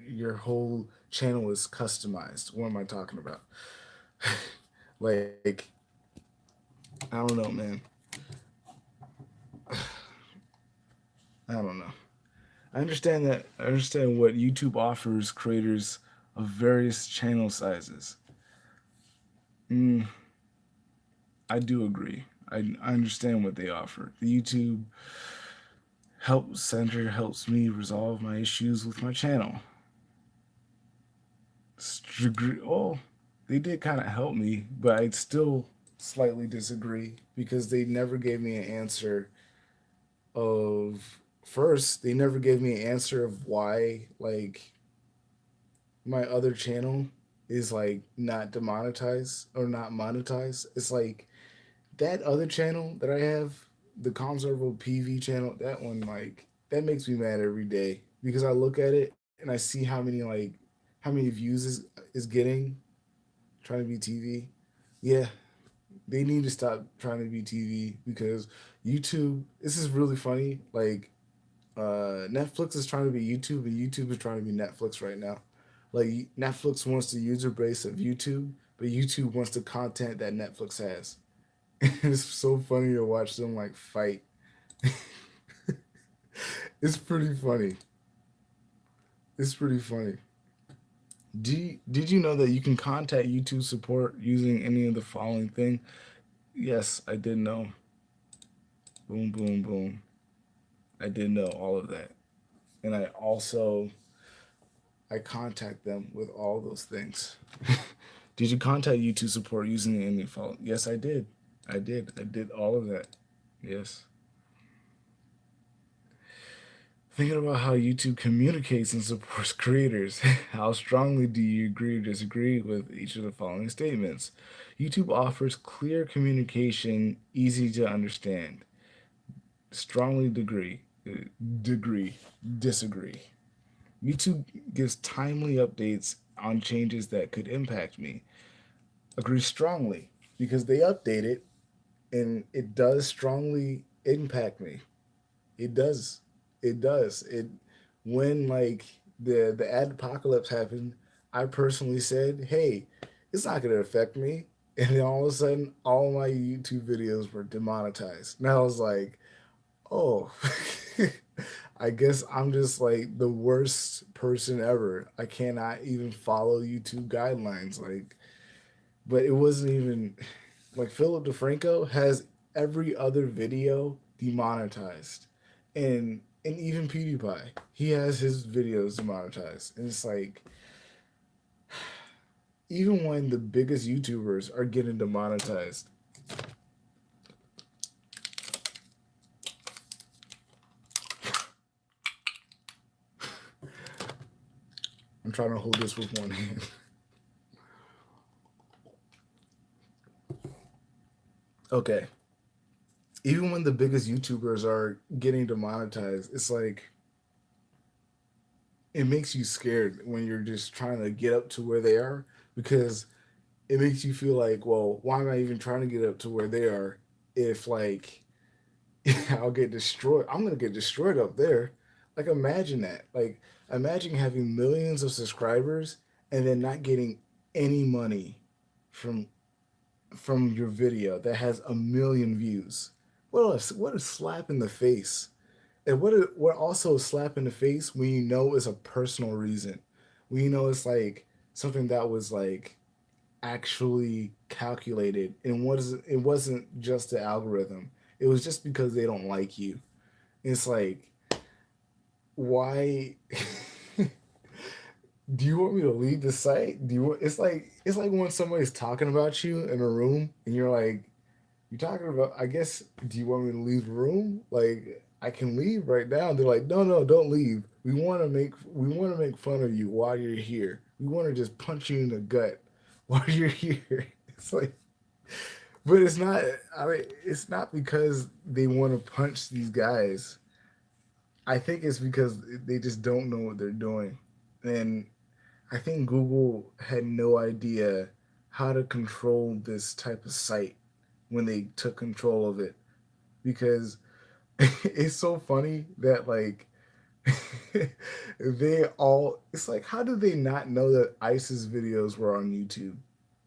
Your whole channel is customized. What am I talking about? Like, I don't know, man. I don't know. I understand that. I understand what YouTube offers creators of various channel sizes. Mm, I do agree. I understand what they offer. The YouTube Help Center helps me resolve my issues with my channel. Oh, they did kind of help me, but I'd still slightly disagree because they never gave me an answer of, first, they never gave me an answer of why like my other channel is like not demonetized or not monetized. It's like that other channel that I have, the Conservable PV channel, that one, like, that makes me mad every day because I look at it and I see how many views is getting trying to be TV. Yeah, they need to stop trying to be TV because YouTube. This is really funny. Like, Netflix is trying to be YouTube, and YouTube is trying to be Netflix right now. Like, Netflix wants the user base of YouTube, but YouTube wants the content that Netflix has. It's so funny to watch them like fight. It's pretty funny. It's pretty funny. Did you know that you can contact YouTube support using any of the following thing? Yes, I did know. Boom, boom, boom. I did know all of that, and I contact them with all those things. Did you contact YouTube support using any phone? Yes, I did. I did. I did all of that. Yes. Thinking about how YouTube communicates and supports creators, how strongly do you agree or disagree with each of the following statements? YouTube offers clear communication, easy to understand. Strongly degree, disagree. YouTube gives timely updates on changes that could impact me. Agree strongly because they update it and it does strongly impact me. It does. It does. It when like the ad apocalypse happened, I personally said, "Hey, it's not going to affect me." And then all of a sudden, all my YouTube videos were demonetized. And I was like, "Oh." I guess I'm just like the worst person ever. I cannot even follow YouTube guidelines. Like, but it wasn't even like Philip DeFranco has every other video demonetized, and even PewDiePie, he has his videos demonetized, and it's like even when the biggest YouTubers are getting demonetized. I'm trying to hold this with one hand. Okay, even when the biggest YouTubers are getting demonetized, it's like it makes you scared when you're just trying to get up to where they are, because it makes you feel like, well, why am I even trying to get up to where they are if like I'll get destroyed? I'm gonna get destroyed up there. Like imagine that. Like imagine having millions of subscribers and then not getting any money from your video that has a million views. What a slap in the face. And what also a slap in the face when you know it's a personal reason. When you know it's like something that was like actually calculated, and it wasn't just the algorithm. It was just because they don't like you. It's like, why do you want me to leave the site? Do you want, it's like when somebody's talking about you in a room and you're like, you're talking about, I guess, do you want me to leave the room? Like, I can leave right now. They're like, no, no, don't leave. We want to make fun of you while you're here. We want to just punch you in the gut while you're here. It's like, but it's not. I mean, it's not because they want to punch these guys. I think it's because they just don't know what they're doing, and I think Google had no idea how to control this type of site when they took control of it, because it's so funny that like they all, it's like, how do they not know that ISIS videos were on YouTube?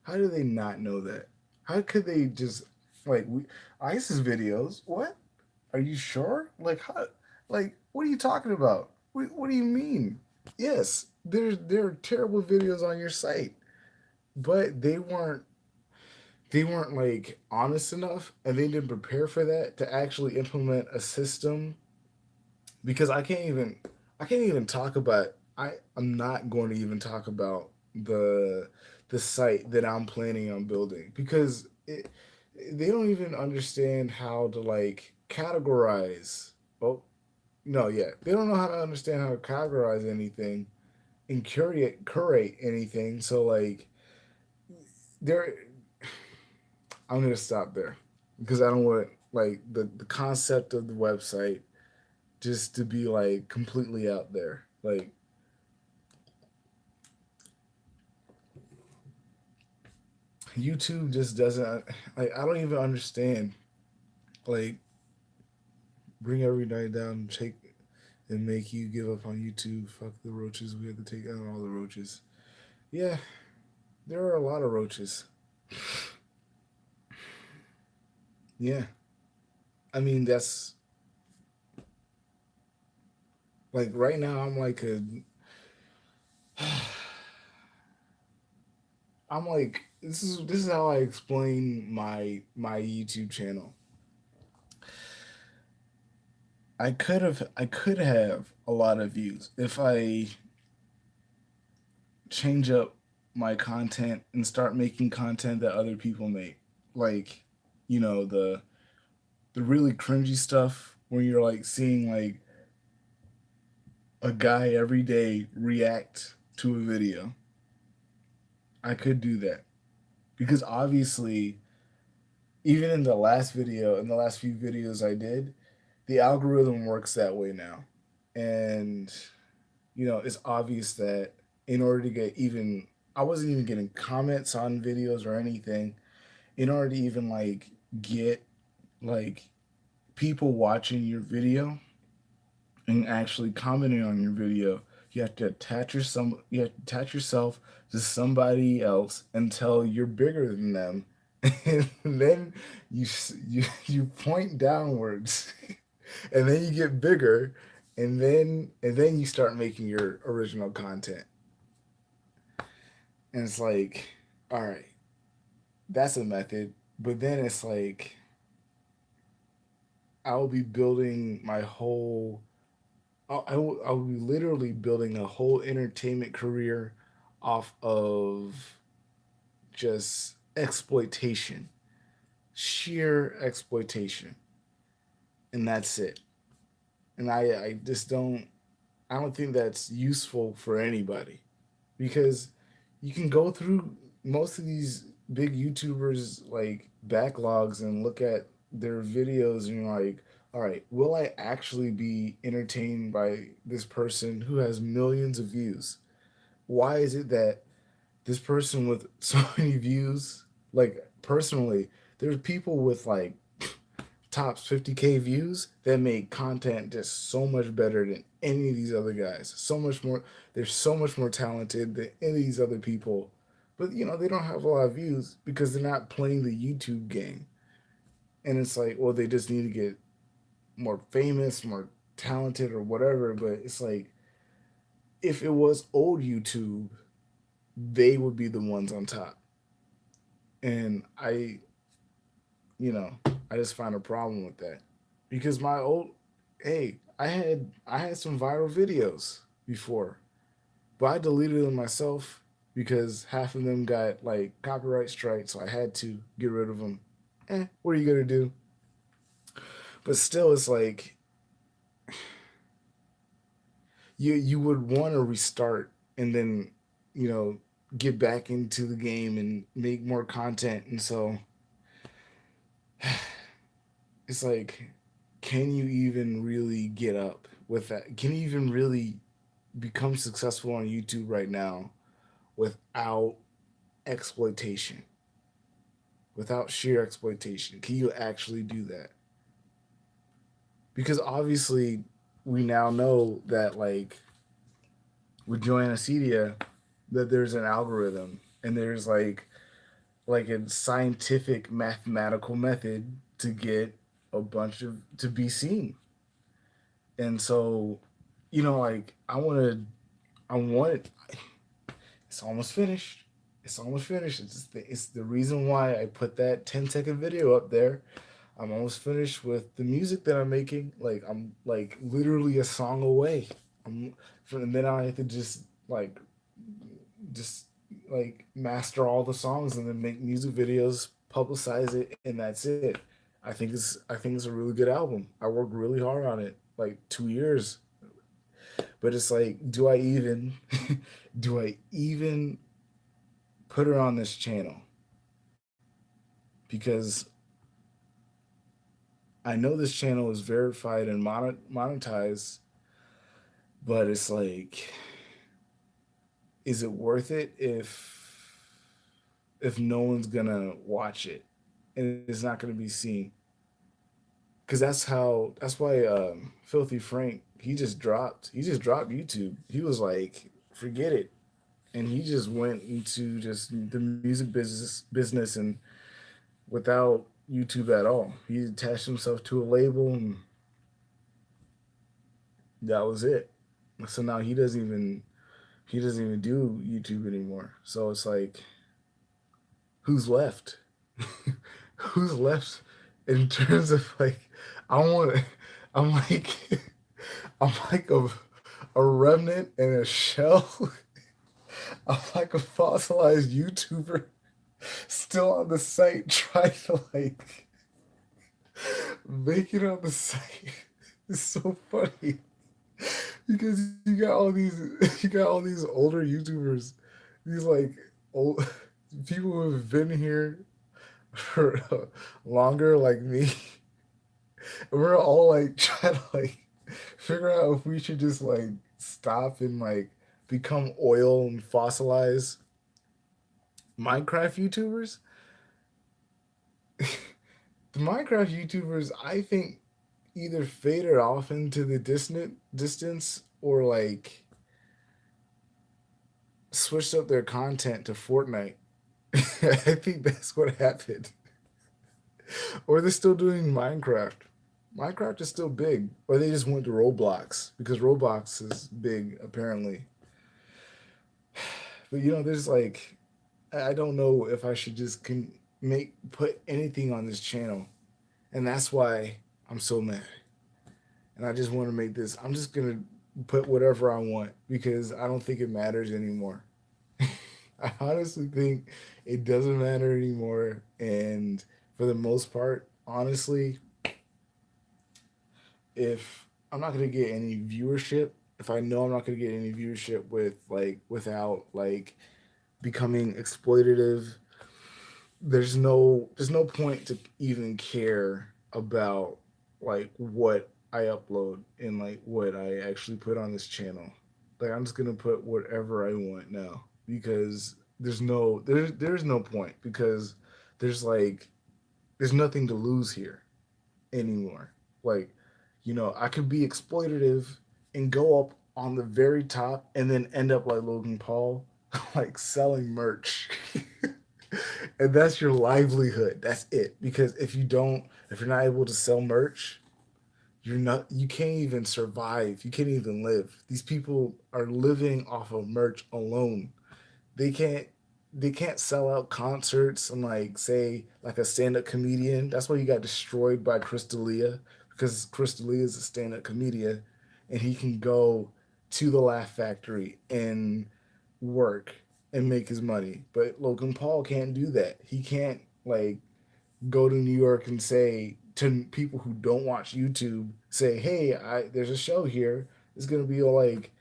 How do they not know that? How could they just like, ISIS videos? What? Are you sure? Like how, like what are you talking about? What do you mean? Yes, there are terrible videos on your site, but they weren't like honest enough, and they didn't prepare for that to actually implement a system, because I can't even talk about, I'm not going to even talk about the site that I'm planning on building, because they don't even understand how to like categorize. Oh, no, yeah. They don't know how to understand how to categorize anything and curate anything. So like they're I'm gonna stop there because I don't want like the concept of the website just to be like completely out there. Like YouTube just doesn't, like I don't even understand. Like bring every night down and take and make you give up on YouTube. Fuck the roaches. We have to take out all the roaches. Yeah, there are a lot of roaches. Yeah. I mean that's like right now I'm like a I'm like this is how I explain my YouTube channel. I could have a lot of views if I change up my content and start making content that other people make. Like, you know, the really cringy stuff where you're like seeing like a guy every day react to a video. I could do that. Because obviously, even in the last video, in the last few videos I did, the algorithm works that way now. And you know, it's obvious that in order to get even, I wasn't even getting comments on videos or anything. In order to even like get like people watching your video and actually commenting on your video, you have to you have to attach yourself to somebody else until you're bigger than them, and then you point downwards. and then you get bigger, and then you start making your original content. And it's like, all right, that's a method. But then it's like I'll be building my whole. I'll be literally building a whole entertainment career off of just exploitation, sheer exploitation, and that's it. And I just don't. I don't think that's useful for anybody because you can go through most of these big YouTubers like backlogs and look at their videos and you're like, all right, will I actually be entertained by this person who has millions of views? Why is it that this person with so many views, like personally, there's people with like tops 50K views that make content just so much better than any of these other guys. So much more, they're so much more talented than any of these other people. But they don't have a lot of views because they're not playing the YouTube game. And it's like, well, they just need to get more famous, more talented, or whatever. But it's like, if it was old YouTube, they would be the ones on top. And you know, I just find a problem with that because my old, hey, I had some viral videos before, but I deleted them myself because half of them got like copyright strikes, so I had to get rid of them. What are you gonna do? But still, it's like you would want to restart and then you know get back into the game and make more content, and so it's like, can you even really get up with that? Can you even really become successful on YouTube right now without exploitation, without sheer exploitation? Can you actually do that? Because obviously, we now know that like with Joanna Cedia, that there's an algorithm and there's like a scientific mathematical method to get a bunch of to be seen. And so, like I want it. It's almost finished. It's almost finished. It's the reason why I put that 10-second video up there. I'm almost finished with the music that I'm making. Like I'm like literally a song away. I'm and then I have to just like master all the songs and then make music videos, publicize it, and that's it. I think it's a really good album. I worked really hard on it, like 2 years. But it's like, do I even do I even put it on this channel? Because I know this channel is verified and monetized, but it's like, is it worth it if no one's gonna watch it and it's not gonna be seen? Because that's why Filthy Frank, he just dropped YouTube. He was like, forget it, and he just went into just the music business and without YouTube at all. He attached himself to a label and that was it. So now he doesn't even do YouTube anymore. So it's like, who's left? Who's left in terms of like, I want I'm like I'm like a remnant and a shell. I'm like a fossilized YouTuber still on the site trying to like make it on the site. It's so funny because you got all these older YouTubers, these like old people who have been here for longer, like me. And we're all like trying to like figure out if we should just like stop and like become oil and fossilize Minecraft YouTubers. The Minecraft YouTubers, I think, either faded off into the distant distance or like switched up their content to Fortnite. I think that's what happened. Or they're still doing Minecraft. Minecraft is still big, or they just went to Roblox because Roblox is big apparently. But there's like I don't know if I should just make put anything on this channel, and that's why I'm so mad. And I just want to make this. I'm just gonna put whatever I want because I don't think it matters anymore. I honestly think it doesn't matter anymore, and for the most part, honestly, if I'm not gonna get any viewership, if I know I'm not gonna get any viewership without becoming exploitative, there's no point to even care about what I upload and what I actually put on this channel. Like I'm just gonna put whatever I want now because there's no point because there's like there's nothing to lose here anymore. Like, I could be exploitative and go up on the very top and then end up like Logan Paul, like selling merch. And that's your livelihood. That's it. Because if you're not able to sell merch, you can't even survive. You can't even live. These people are living off of merch alone. They can't they can't sell out concerts and say like a stand-up comedian. That's why he got destroyed by Crystalia because Crystalia is a stand-up comedian and he can go to the Laugh Factory and work and make his money. But Logan Paul can't do that. He can't go to New York and say to people who don't watch YouTube, say, "Hey, there's a show here. It's gonna be like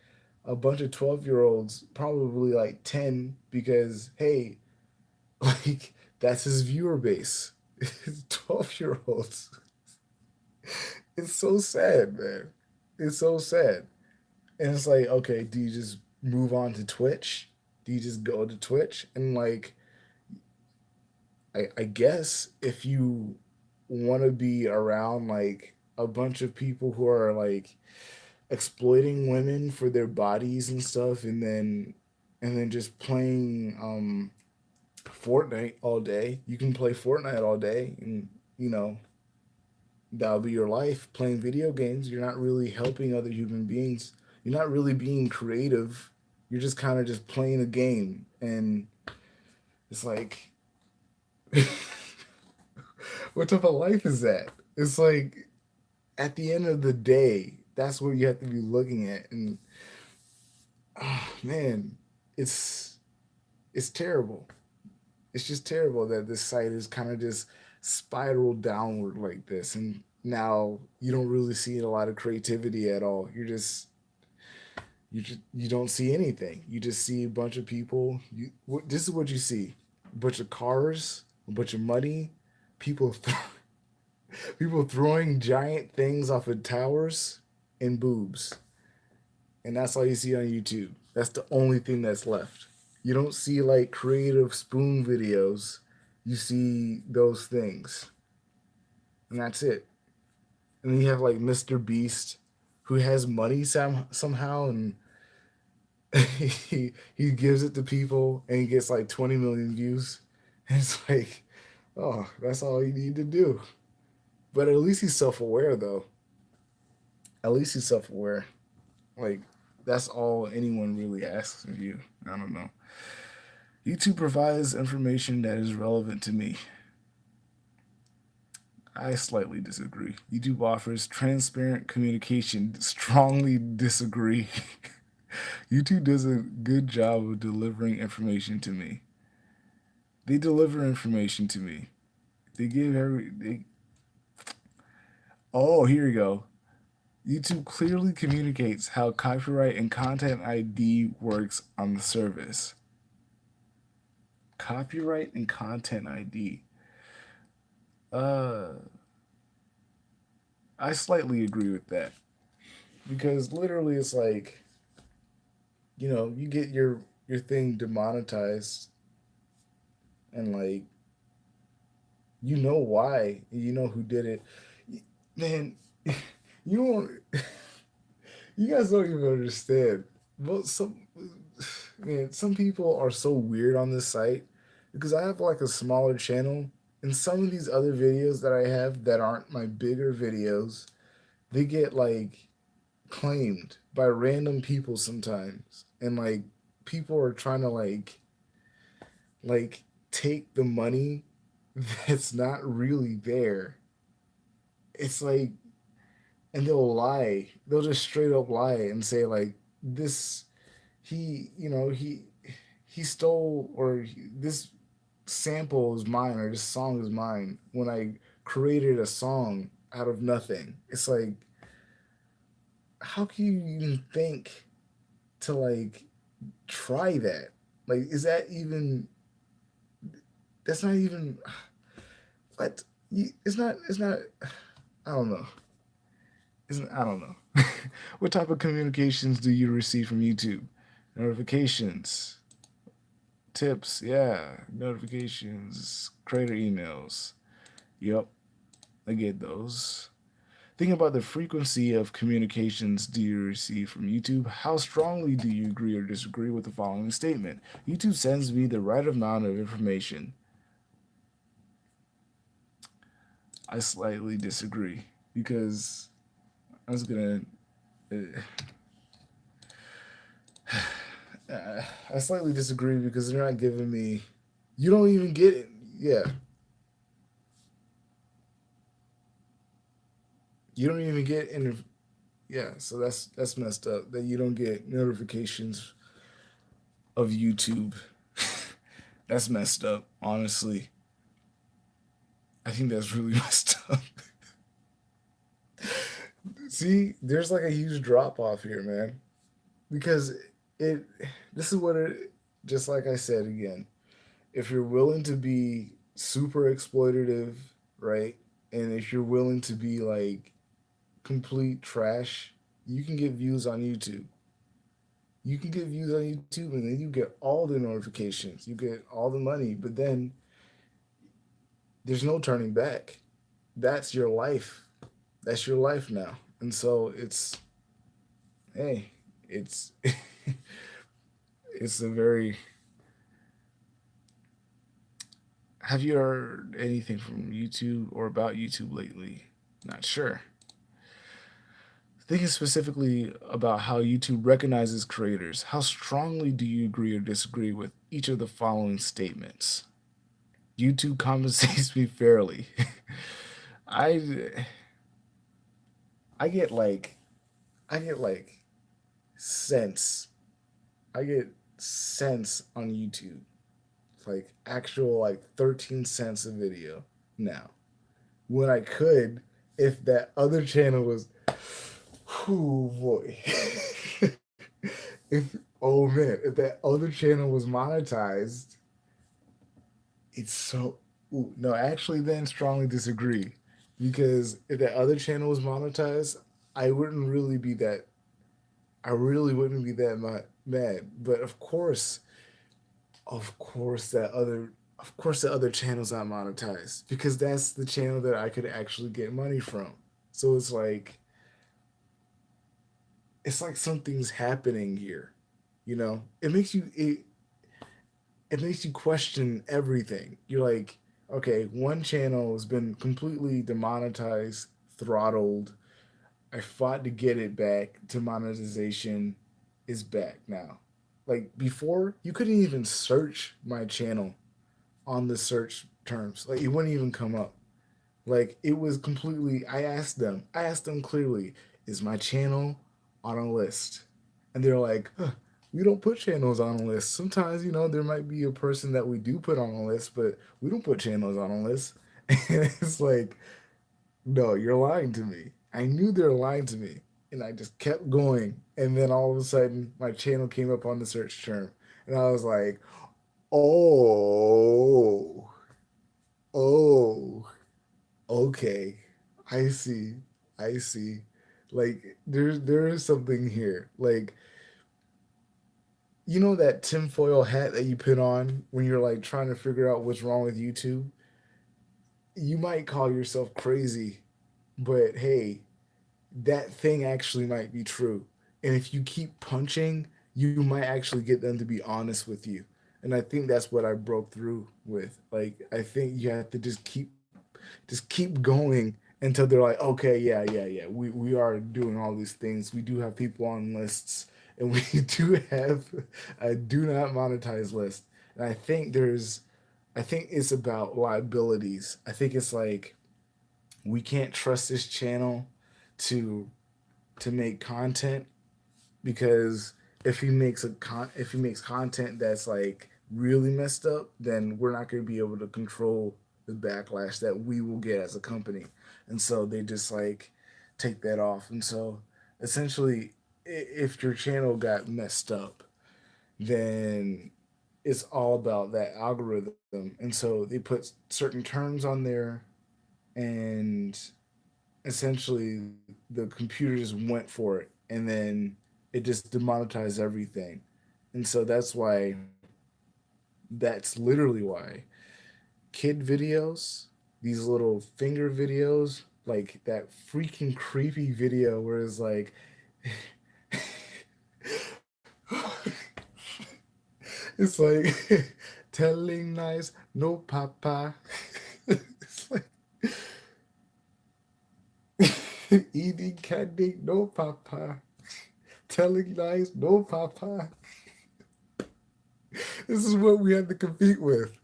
a bunch of 12-year-olds, probably like 10, because hey, that's his viewer base. It's 12-year-olds. It's so sad, man. It's so sad. And it's like, okay, do you just move on to Twitch? Do you just go to Twitch? And I guess if you want to be around a bunch of people who are exploiting women for their bodies and stuff, and then just playing Fortnite all day. You can play Fortnite all day, and you know that'll be your life playing video games. You're not really helping other human beings. You're not really being creative. You're just kind of just playing a game, and it's like, what type of life is that? It's like at the end of the day, that's what you have to be looking at, and oh, man, it's it's terrible. It's just terrible that this site is kind of just spiraled downward like this, and now you don't really see a lot of creativity at all. You don't see anything. You just see a bunch of people. This is what you see: a bunch of cars, a bunch of money, people people throwing giant things off of towers, and boobs, and that's all you see on YouTube. That's the only thing that's left. You don't see creative spoon videos. You see those things, and that's it. And then you have Mr. Beast, who has money somehow, and he gives it to people, and he gets 20 million views. And it's like, oh, that's all you need to do. But at least he's self aware, though. At least he's self aware. Like that's all anyone really asks of you. I don't know. YouTube provides information that is relevant to me. I slightly disagree. YouTube offers transparent communication. Strongly disagree. YouTube does a good job of delivering information to me. They deliver information to me. They give every. Oh, here we go. YouTube clearly communicates how copyright and content ID works on the service. Copyright and content ID. Uh, I slightly agree with that because literally it's like, you get your thing demonetized, and you know why, you know who did it, man. You don't. You guys don't even understand. Well, some people are so weird on this site because I have a smaller channel, And some of these other videos that I have that aren't my bigger videos, they get like claimed by random people sometimes. And like people are trying to like take the money that's not really there. It's like, and they'll lie. They'll just straight up lie and say like this he, he stole, or this sample is mine, or this song is mine, when I created a song out of nothing. It's like, how can you even think to like try that? Like, is that even, that's not even, what? It's not, I don't know. I don't know. What type of communications do you receive from YouTube? Notifications, tips, yeah, notifications, creator emails. Yep, I get those. Think about the frequency of communications do you receive from YouTube. How strongly do you agree or disagree with the following statement? YouTube sends me the right amount of information. I slightly disagree because I was gonna. Uh, I slightly disagree because they're not giving me. You don't even get it. Yeah, you don't even get in. Yeah, so that's messed up that you don't get notifications of YouTube. That's messed up, honestly. I think that's really messed up. See, there's like a huge drop off here, man. Because it this is what it, just like I said again, if you're willing to be super exploitative, right? And if you're willing to be like complete trash, you can get views on YouTube. You can get views on YouTube and then you get all the notifications. You get all the money, but then there's no turning back. That's your life. That's your life now. And so it's, hey, it's it's a very, have you heard anything from YouTube or about YouTube lately? Not sure. Thinking specifically about how YouTube recognizes creators, how strongly do you agree or disagree with each of the following statements? YouTube compensates me fairly. I I get like I get like cents. I get cents on YouTube. Like actual like 13 cents a video now. When I could, if that other channel was, oh boy. If, oh man, if that other channel was monetized, it's so, ooh, no, actually then strongly disagree. Because if that other channel was monetized, I wouldn't really be that, I really wouldn't be that mad. But of course that other, of course the other channel's not monetized because that's the channel that I could actually get money from. So it's like something's happening here. It makes you question everything. You're like, okay, one channel has been completely demonetized, throttled. I fought to get it back to monetization, is back now. Like before, you couldn't even search my channel on the search terms. Like it wouldn't even come up. Like it was completely. I asked them clearly, is my channel on a list? And they're like, huh, we don't put channels on a list. Sometimes there might be a person that we do put on a list, but we don't put channels on a list. And it's like, no, you're lying to me. I knew they were lying to me, and I just kept going. And then all of a sudden, my channel came up on the search term, and I was like, oh, oh, okay, I see, I see. Like there is something here. Like that tinfoil hat that you put on when you're like trying to figure out what's wrong with YouTube. You might call yourself crazy, but hey, that thing actually might be true. And if you keep punching, you might actually get them to be honest with you. And I think that's what I broke through with. Like, I think you have to just keep going until they're like, okay, yeah. We are doing all these things. We do have people on lists, and we do have a do not monetize list. And I think it's about liabilities. I think it's like we can't trust this channel to make content, because if he makes content that's like really messed up, then we're not going to be able to control the backlash that we will get as a company. And so they just like take that off. And so essentially, if your channel got messed up, then it's all about that algorithm. And so they put certain terms on there, and essentially the computer just went for it, and then it just demonetized everything. And so that's literally why kid videos, these little finger videos, like that freaking creepy video where it's like it's like telling nice no papa. It's like eating candy no papa, telling lies no papa. This is what we had to compete with.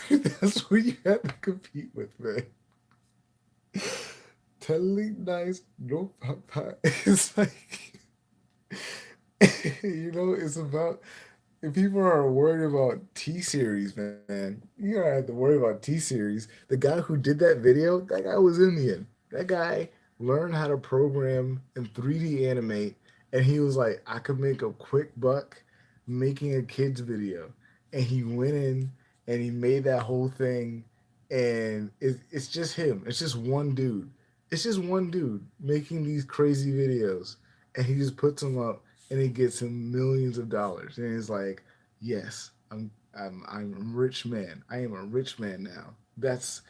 That's what you had to compete with, man. Telling lies no papa. It's like it's about, if people are worried about T series, man, you don't have to worry about T series. The guy who did that video, that guy was Indian. That guy learned how to program and 3D animate, and he was like, I could make a quick buck making a kids video. And he went in and he made that whole thing, and it's just him. It's just one dude. It's just one dude making these crazy videos, and he just puts them up, and he gets him millions of dollars. And he's like, "Yes, I'm a rich man. I am a rich man now." That's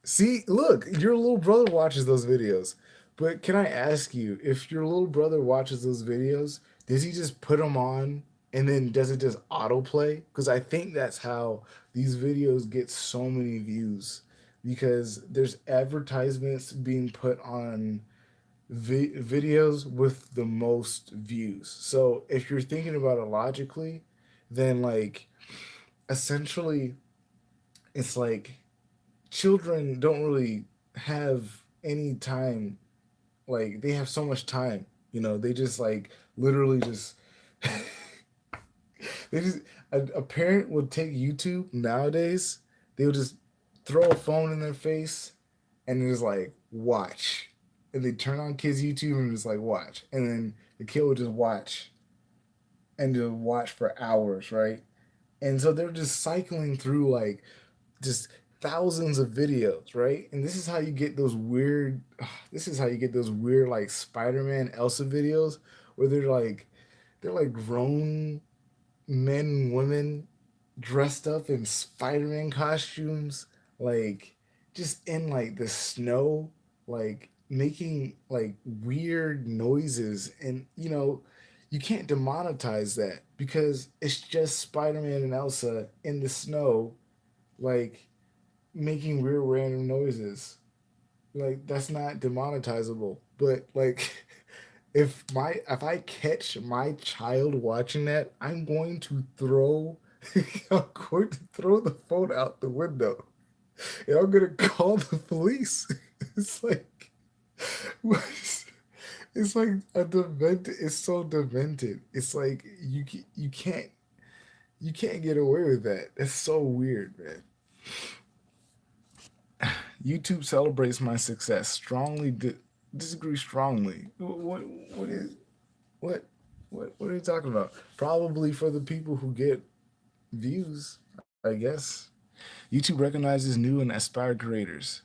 See, look, your little brother watches those videos. But can I ask you, if your little brother watches those videos, does he just put them on and then does it just autoplay? Because I think that's how these videos get so many views, because there's advertisements being put on videos with the most views. So if you're thinking about it logically, then like essentially it's like children don't really have any time. Like they have so much time, they just like literally just they just a parent would take YouTube nowadays. They would just throw a phone in their face and just like watch, and they turn on kids YouTube and just like watch, and then the kid would just watch and just watch for hours, right? And so they're just cycling through like just thousands of videos, right? And this is how you get those weird this is how you get those weird like Spider-Man Elsa videos where they're like grown men and women dressed up in Spider-Man costumes, like just in like the snow, like making like weird noises. And you can't demonetize that because it's just Spider-Man and Elsa in the snow, like making weird random noises. Like that's not demonetizable. But like if I catch my child watching that, I'm going to throw I'm going to throw the phone out the window. And I'm gonna call the police. It's like it's like a demented. It's so demented. It's like you can't get away with that. That's so weird, man. YouTube celebrates my success. Disagree strongly. What is what what are you talking about? Probably for the people who get views, I guess. YouTube recognizes new and aspired creators.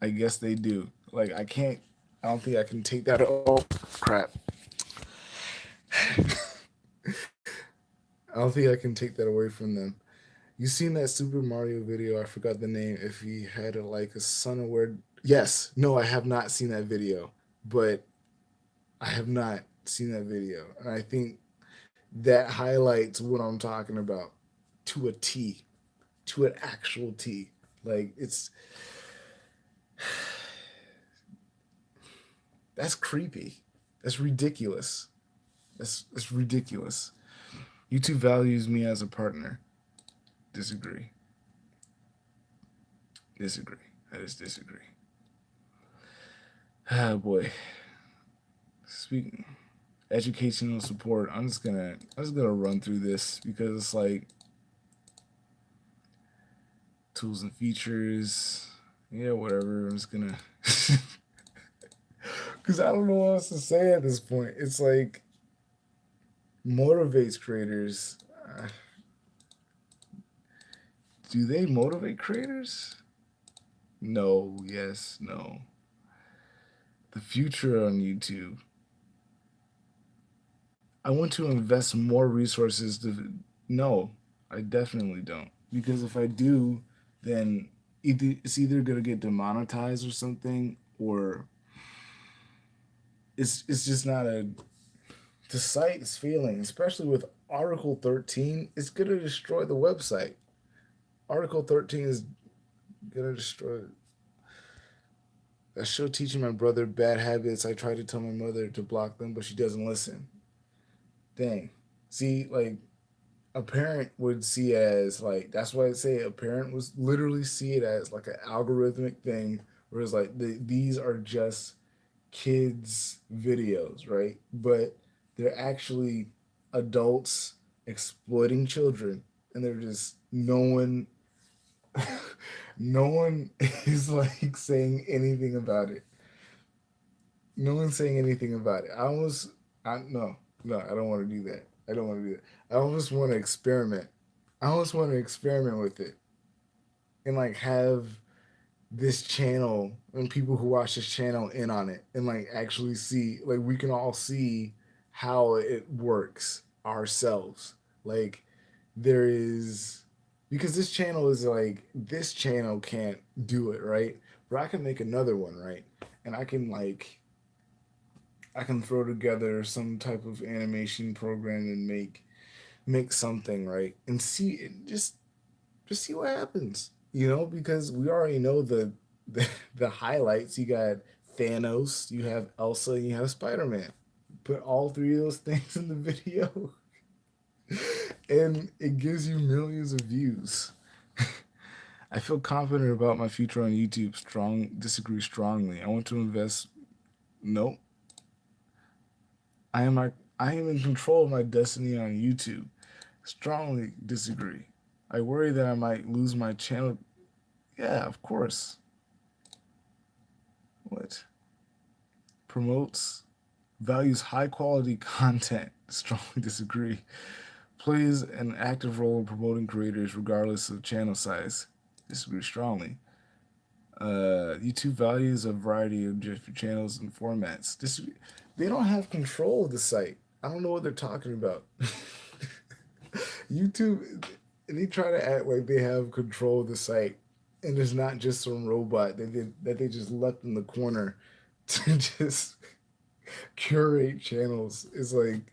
I guess they do. Like I can't. I don't think I can take that. Oh crap! I don't think I can take that away from them. You seen that Super Mario video? I forgot the name. If he had like a son of word. Yes. No, I have not seen that video, but I have not seen that video, and I think that highlights what I'm talking about to a T, to an actual T. Like that's creepy. That's ridiculous. That's ridiculous. YouTube values me as a partner. Disagree. Disagree. I just disagree. Ah boy. Speaking educational support, I'm just gonna run through this because it's like tools and features. Yeah, whatever. I'm just gonna because I don't know what else to say at this point. It's like motivates creators. Do they motivate creators? No, yes, no. The future on YouTube. I want to invest more resources to. No, I definitely don't. Because if I do, then it's either going to get demonetized or something, or it's just not a. The site is failing, especially with Article 13. It's going to destroy the website. Article 13 is going to destroy. I show teaching my brother bad habits. I try to tell my mother to block them, but she doesn't listen. Dang. See, like, a parent would see as, like, that's why I say a parent was literally see it as like an algorithmic thing where it's like these are just kids videos, right? But they're actually adults exploiting children, and they're just no one is like saying anything about it. No one's saying anything about it. I no, no, I don't want to do that. I don't want to do that. I almost want to experiment. I almost want to experiment with it and like have this channel and people who watch this channel in on it and like actually see, like, we can all see how it works ourselves. Like, there is, because this channel can't do it, right? But I can make another one, right? And I can throw together some type of animation program and make something, right, and see it, just see what happens, because we already know the highlights. You got Thanos, you have Elsa, and you have Spider-Man. Put all three of those things in the video, and it gives you millions of views. I feel confident about my future on YouTube. Disagree strongly. I want to invest. Nope. I am I am in control of my destiny on YouTube. Strongly disagree. I worry that I might lose my channel. Yeah, of course. What? Promotes, values high quality content. Strongly disagree. Plays an active role in promoting creators regardless of channel size. Disagree strongly. YouTube values a variety of different channels and formats. They don't have control of the site. I don't know what they're talking about. YouTube, they try to act like they have control of the site, and it's not just some robot that they just left in the corner to just curate channels. It's like,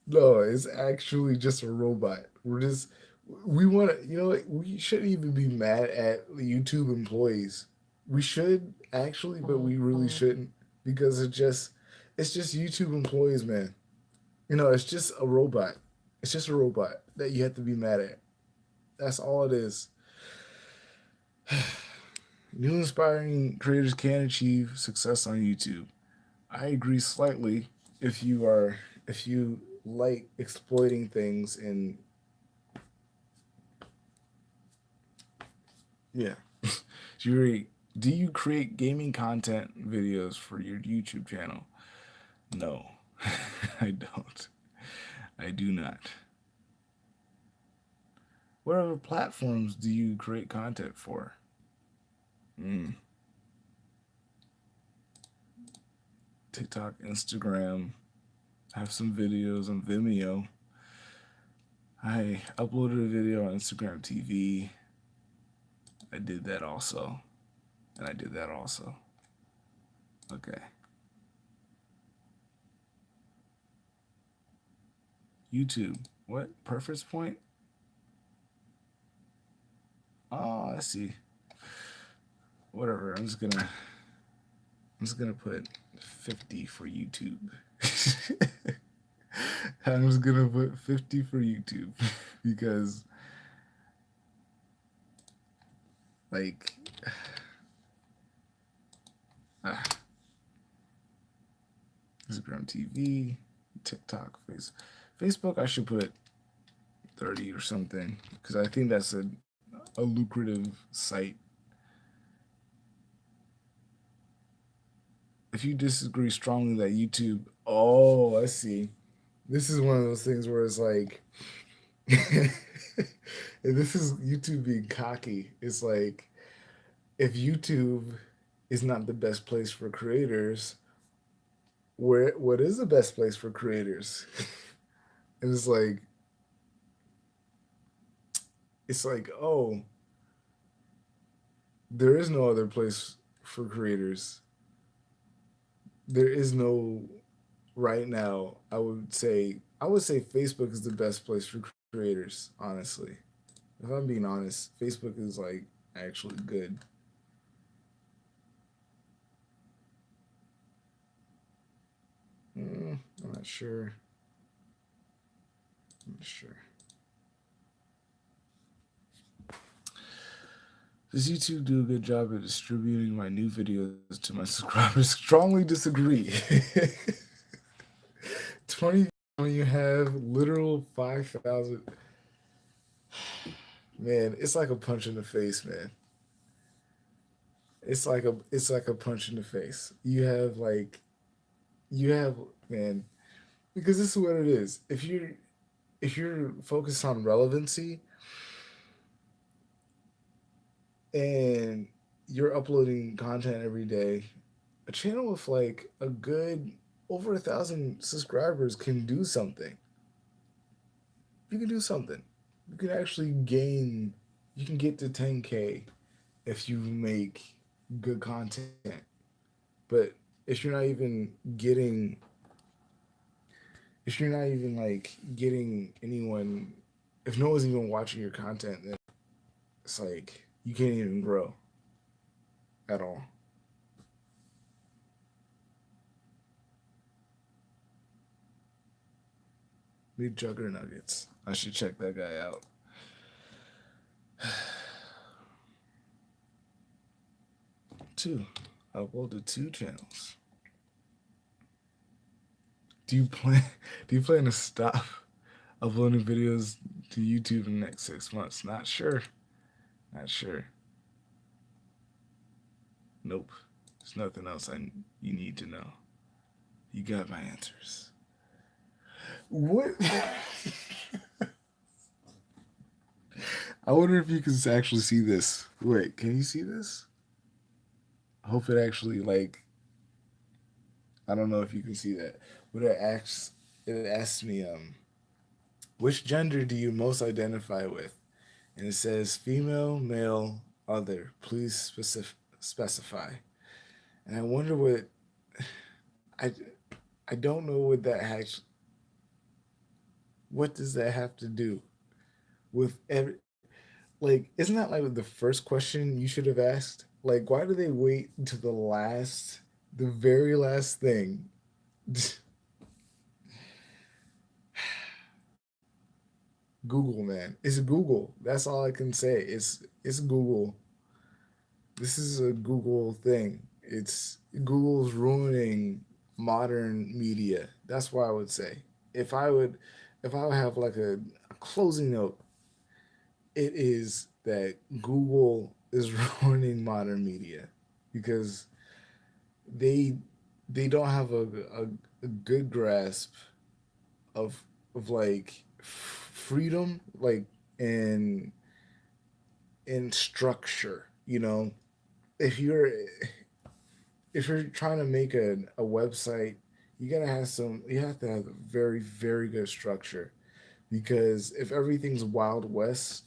no, it's actually just a robot. We want to, we shouldn't even be mad at YouTube employees. We should actually, but we really shouldn't, because it's just YouTube employees, man. It's just a robot. It's just a robot that you have to be mad at. That's all it is. New inspiring creators can achieve success on YouTube. I agree slightly if you like exploiting things, and yeah. Do you create gaming content videos for your YouTube channel? No. I don't. I do not. What other platforms do you create content for? Mm. TikTok, Instagram. I have some videos on Vimeo. I uploaded a video on Instagram TV. I did that also. And I did that also. Okay. YouTube. What? Preference point? Oh, I see. Whatever. I'm just gonna put 50 for YouTube. I'm just gonna put 50 for YouTube because like ah, Instagram TV, TikTok, Facebook. I should put 30 or something because I think that's a lucrative site. If you disagree strongly that YouTube, oh, I see. This is one of those things where it's like, and this is YouTube being cocky. It's like, if YouTube is not the best place for creators, where what is the best place for creators? And it's like, oh, there is no other place for creators. There is no right now. I would say Facebook is the best place for creators. Honestly, if I'm being honest, Facebook is like actually good. I'm not sure. I'm not sure. Does YouTube do a good job at distributing my new videos to my subscribers? Strongly disagree. 20 when you have literal 5,000. Man, it's like a punch in the face, man. It's like a punch in the face. You have man, because this is what it is. If you're focused on relevancy and you're uploading content every day, a channel with like a good over 1,000 subscribers can do something. You can do something. You can actually gain. You can get to 10K if you make good content. But if you're not even getting, if you're not even like getting anyone, if no one's even watching your content, then it's like you can't even grow at all. Big Jugger Nuggets. I should check that guy out. Two. I uploaded two channels. Do you plan? Do you plan to stop uploading videos to YouTube in the next 6 months? Not sure. Not sure. Nope. There's nothing else you need to know. You got my answers. What? I wonder if you can actually see this. Wait, can you see this? I hope it actually like. I don't know if you can see that, but it asks me which gender do you most identify with, and it says female, male, other. Please specify. And I wonder I I don't know what does that have to do with every, like, isn't that like the first question you should have asked? Like, why do they wait until the very last thing? Google, man, it's Google. That's all I can say. It's Google. This is a Google thing. It's Google's ruining modern media. That's what I would say. If I would, if I would have like a closing note, it is that Google is ruining modern media because they they don't have a good grasp of like freedom, like and structure. If you're if you're trying to make a website, you have to have a very very good structure, because if everything's wild west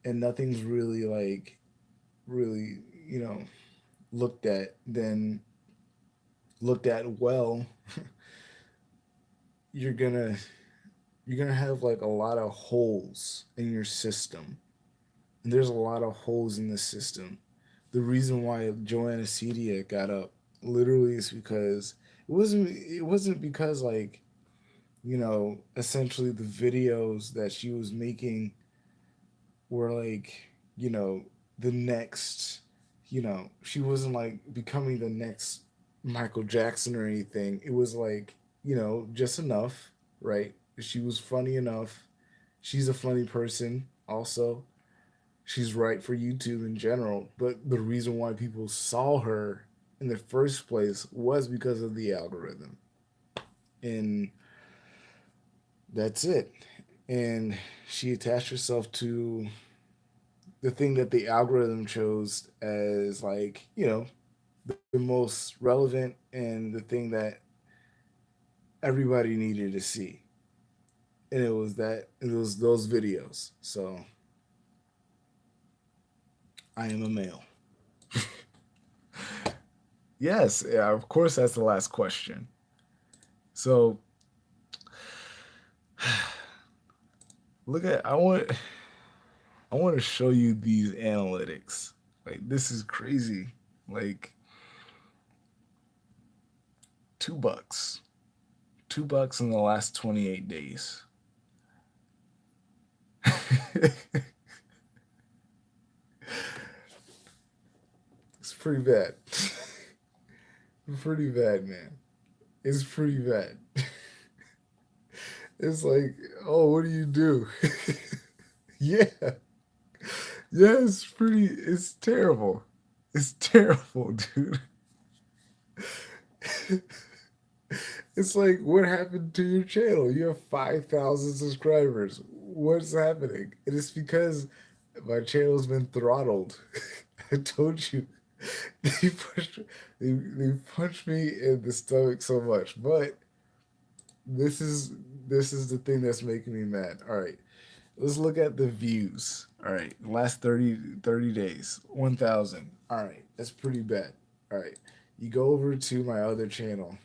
and nothing's really like really looked at, then looked at well, you're gonna you're gonna have like a lot of holes in your system. And there's a lot of holes in the system. The reason why Joanna Cedia got up literally is because it wasn't because like, essentially the videos that she was making were like, you know, the next, she wasn't like becoming the next Michael Jackson or anything. It was like, just enough, right? She was funny enough. She's a funny person also. She's right for YouTube in general, but the reason why people saw her in the first place was because of the algorithm. And that's it. And she attached herself to the thing that the algorithm chose as like, the most relevant and the thing that everybody needed to see. And it was those videos. So I am a male. Yes, yeah, of course that's the last question. So look at I want to show you these analytics. Like this is crazy. Like $2. $2 in the last 28 days. It's pretty bad. Pretty bad, man. It's pretty bad. It's like, oh, what do you do? Yeah. Yeah, it's terrible. It's terrible, dude. It's like, what happened to your channel? You have 5,000 subscribers. What's happening? And it's because my channel's been throttled. I told you. They pushed, they punched me in the stomach so much. But this is this is the thing that's making me mad. All right, let's look at the views. All right, last 30 days, 1,000. All right, that's pretty bad. All right, you go over to my other channel.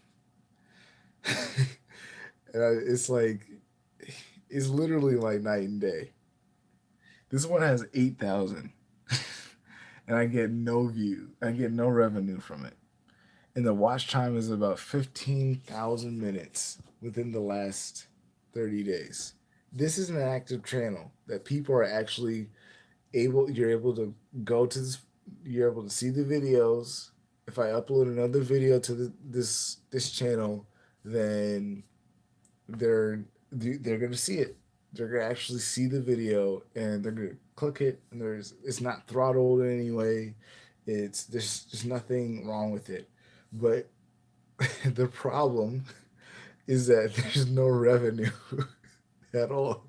It's like it's literally like night and day. This one has 8,000, and I get no view. I get no revenue from it. And the watch time is about 15,000 minutes within the last 30 days. This is an active channel that people are actually you're able to go to this, you're able to see the videos. If I upload another video to this channel, then they're they're gonna see it. They're gonna actually see the video and they're gonna click it. And it's not throttled in any way. It's there's nothing wrong with it. But the problem is that there's no revenue at all.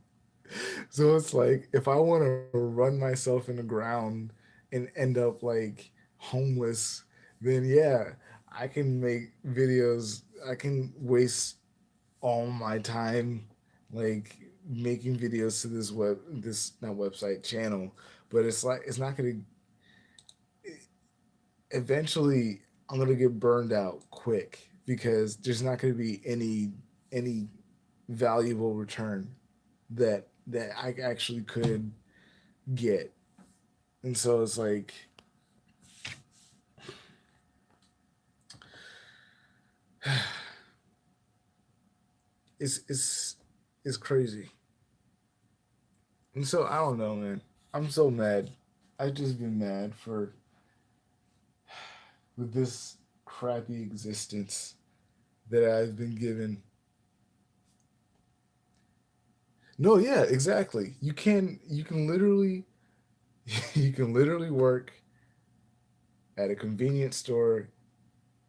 So it's like if I want to run myself in the ground and end up like homeless, then yeah, I can make videos. I can waste all my time like making videos to this not website channel, but it's like it's not gonna eventually I'm gonna get burned out quick because there's not gonna be any valuable return that I actually could get. And so it's like it's it's it's crazy. And so I don't know, man. I'm so mad. I've just been mad for with this crappy existence that I've been given. No, yeah, exactly. You can literally you can literally work at a convenience store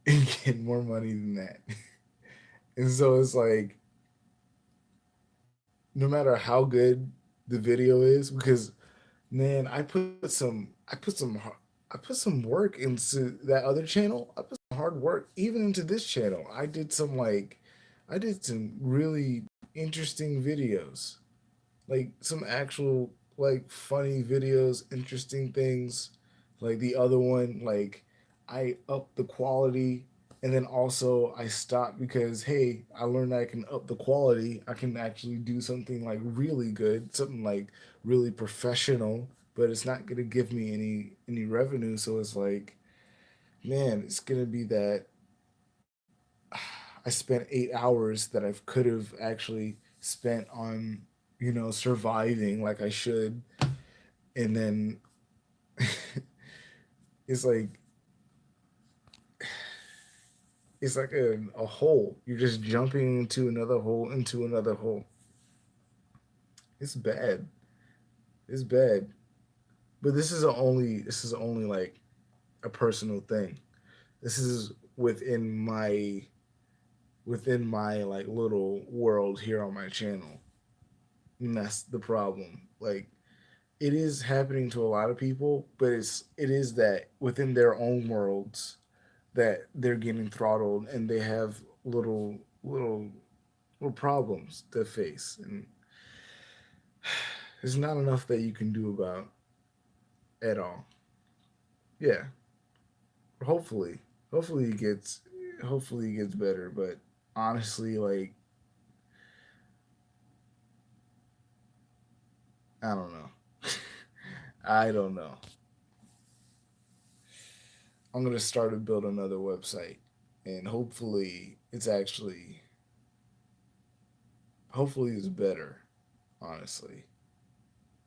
and get more money than that. And so it's like no matter how good the video is, because man, I put some work into that other channel. I put some hard work even into this channel. I did some really interesting videos, like some actual like funny videos, interesting things. Like the other one, like I upped the quality. And then also I stopped because hey, I learned I can up the quality. I can actually do something like really good, something like really professional, but it's not gonna give me any revenue. So it's like, man, it's gonna be that I spent 8 hours that I could have actually spent on, surviving like I should, and then it's like it's like a hole. You're just jumping into another hole, into another hole. It's bad. It's bad. But this is only like a personal thing. This is within my like little world here on my channel. And that's the problem. Like it is happening to a lot of people, but it is that within their own worlds that they're getting throttled and they have little problems to face, and there's not enough that you can do about at all. Yeah, hopefully, hopefully it gets hopefully it gets better, but honestly, like I don't know. I don't know. I'm gonna start to build another website, and hopefully it's better, honestly,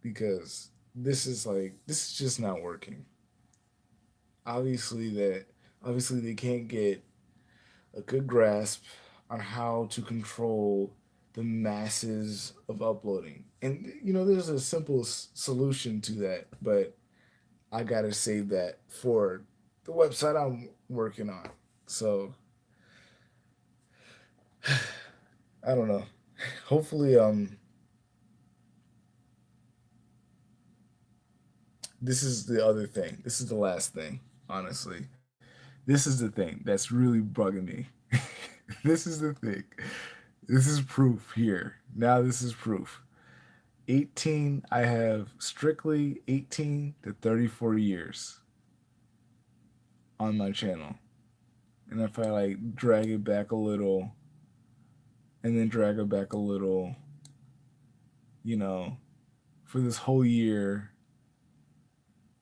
because this is just not working. Obviously that obviously they can't get a good grasp on how to control the masses of uploading. And there's a simple solution to that, but I gotta save that for the website I'm working on. So I don't know. Hopefully, this is the other thing. This is the last thing. Honestly, this is the thing that's really bugging me. This is the thing. This is proof here. Now this is proof. 18, I have strictly 18 to 34 years on my channel. And if I like drag it back a little and then drag it back a little, you know, for this whole year,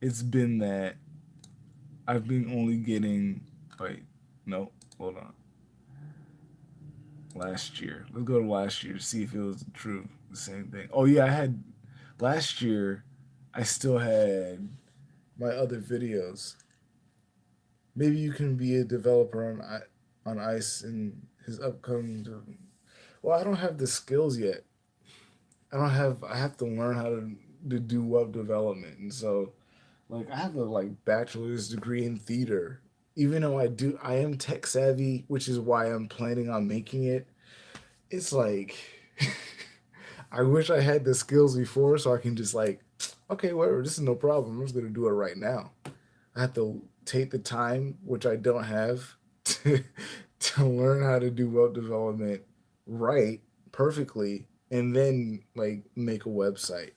it's been that I've been only getting, wait, no, hold on. Last year. Let's go to last year to see if it was true. The same thing. Oh, yeah, I had, last year, I still had my other videos. Maybe you can be a developer on Ice in his upcoming. Well, I don't have the skills yet. I don't have. I have to learn how to do web development, and so like I have a like bachelor's degree in theater. Even though I am tech savvy, which is why I'm planning on making it. It's like I wish I had the skills before, so I can just like, okay, whatever. This is no problem. I'm just gonna do it right now. I have to take the time, which I don't have, to, to learn how to do web development right perfectly, and then like make a website,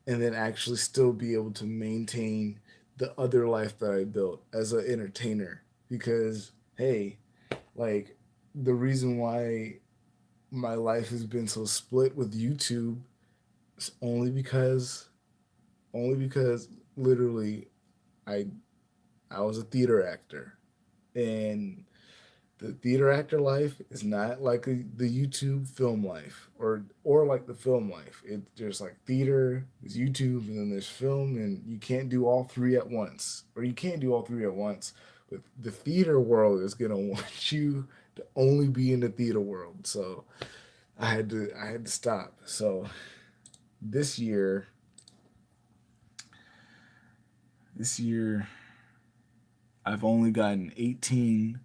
and then actually still be able to maintain the other life that I built as an entertainer. Because hey, like the reason why my life has been so split with YouTube is only because literally I I was a theater actor, and the theater actor life is not like the YouTube film life, or like the film life. There's like theater, there's YouTube, and then there's film, and you can't do all three at once, or you can't do all three at once. But the theater world is gonna want you to only be in the theater world. So I had to stop. So this year, this year I've only gotten 18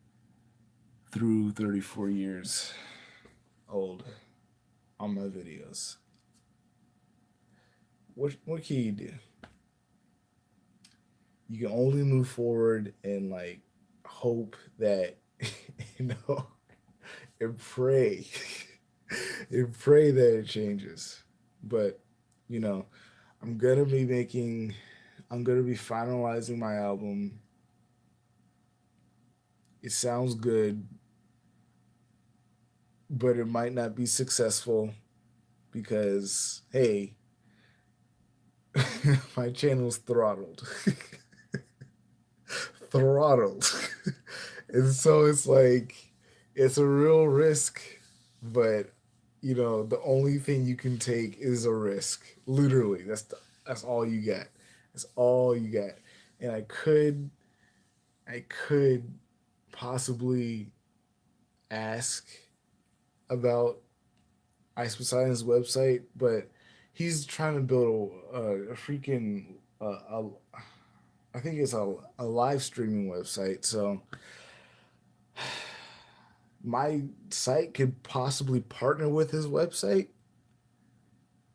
through 34 years old on my videos. What can you do? You can only move forward and like hope that you know and pray and pray that it changes. But you know, I'm gonna be making I'm gonna be finalizing my album It sounds good, but it might not be successful because, hey, my channel's throttled. Throttled. And so it's like, it's a real risk, but the only thing you can take is a risk. Literally, that's all you got. That's all you got. And I could possibly ask about Ice Poseidon's website, but he's trying to build a freaking I think it's a live streaming website. So my site could possibly partner with his website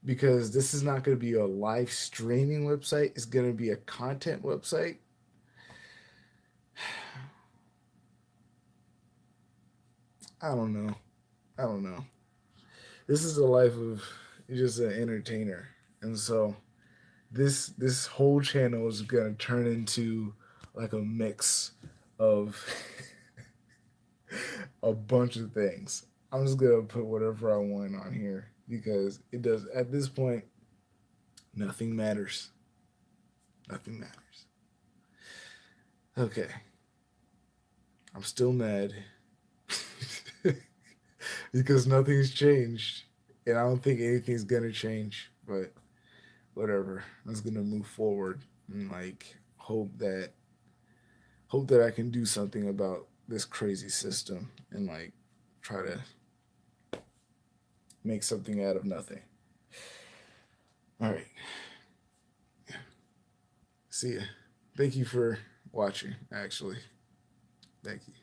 because this is not going to be a live streaming website. It's going to be a content website. I don't know. I don't know. This is the life of just an entertainer, and so this whole channel is gonna turn into like a mix of a bunch of things. I'm just gonna put whatever I want on here because it does. At this point, nothing matters. Nothing matters. Okay, I'm still mad because nothing's changed, and I don't think anything's gonna change. But whatever, I'm just gonna move forward and like hope that I can do something about this crazy system and like try to make something out of nothing. All right. See ya. Thank you for watching, actually. Thank you.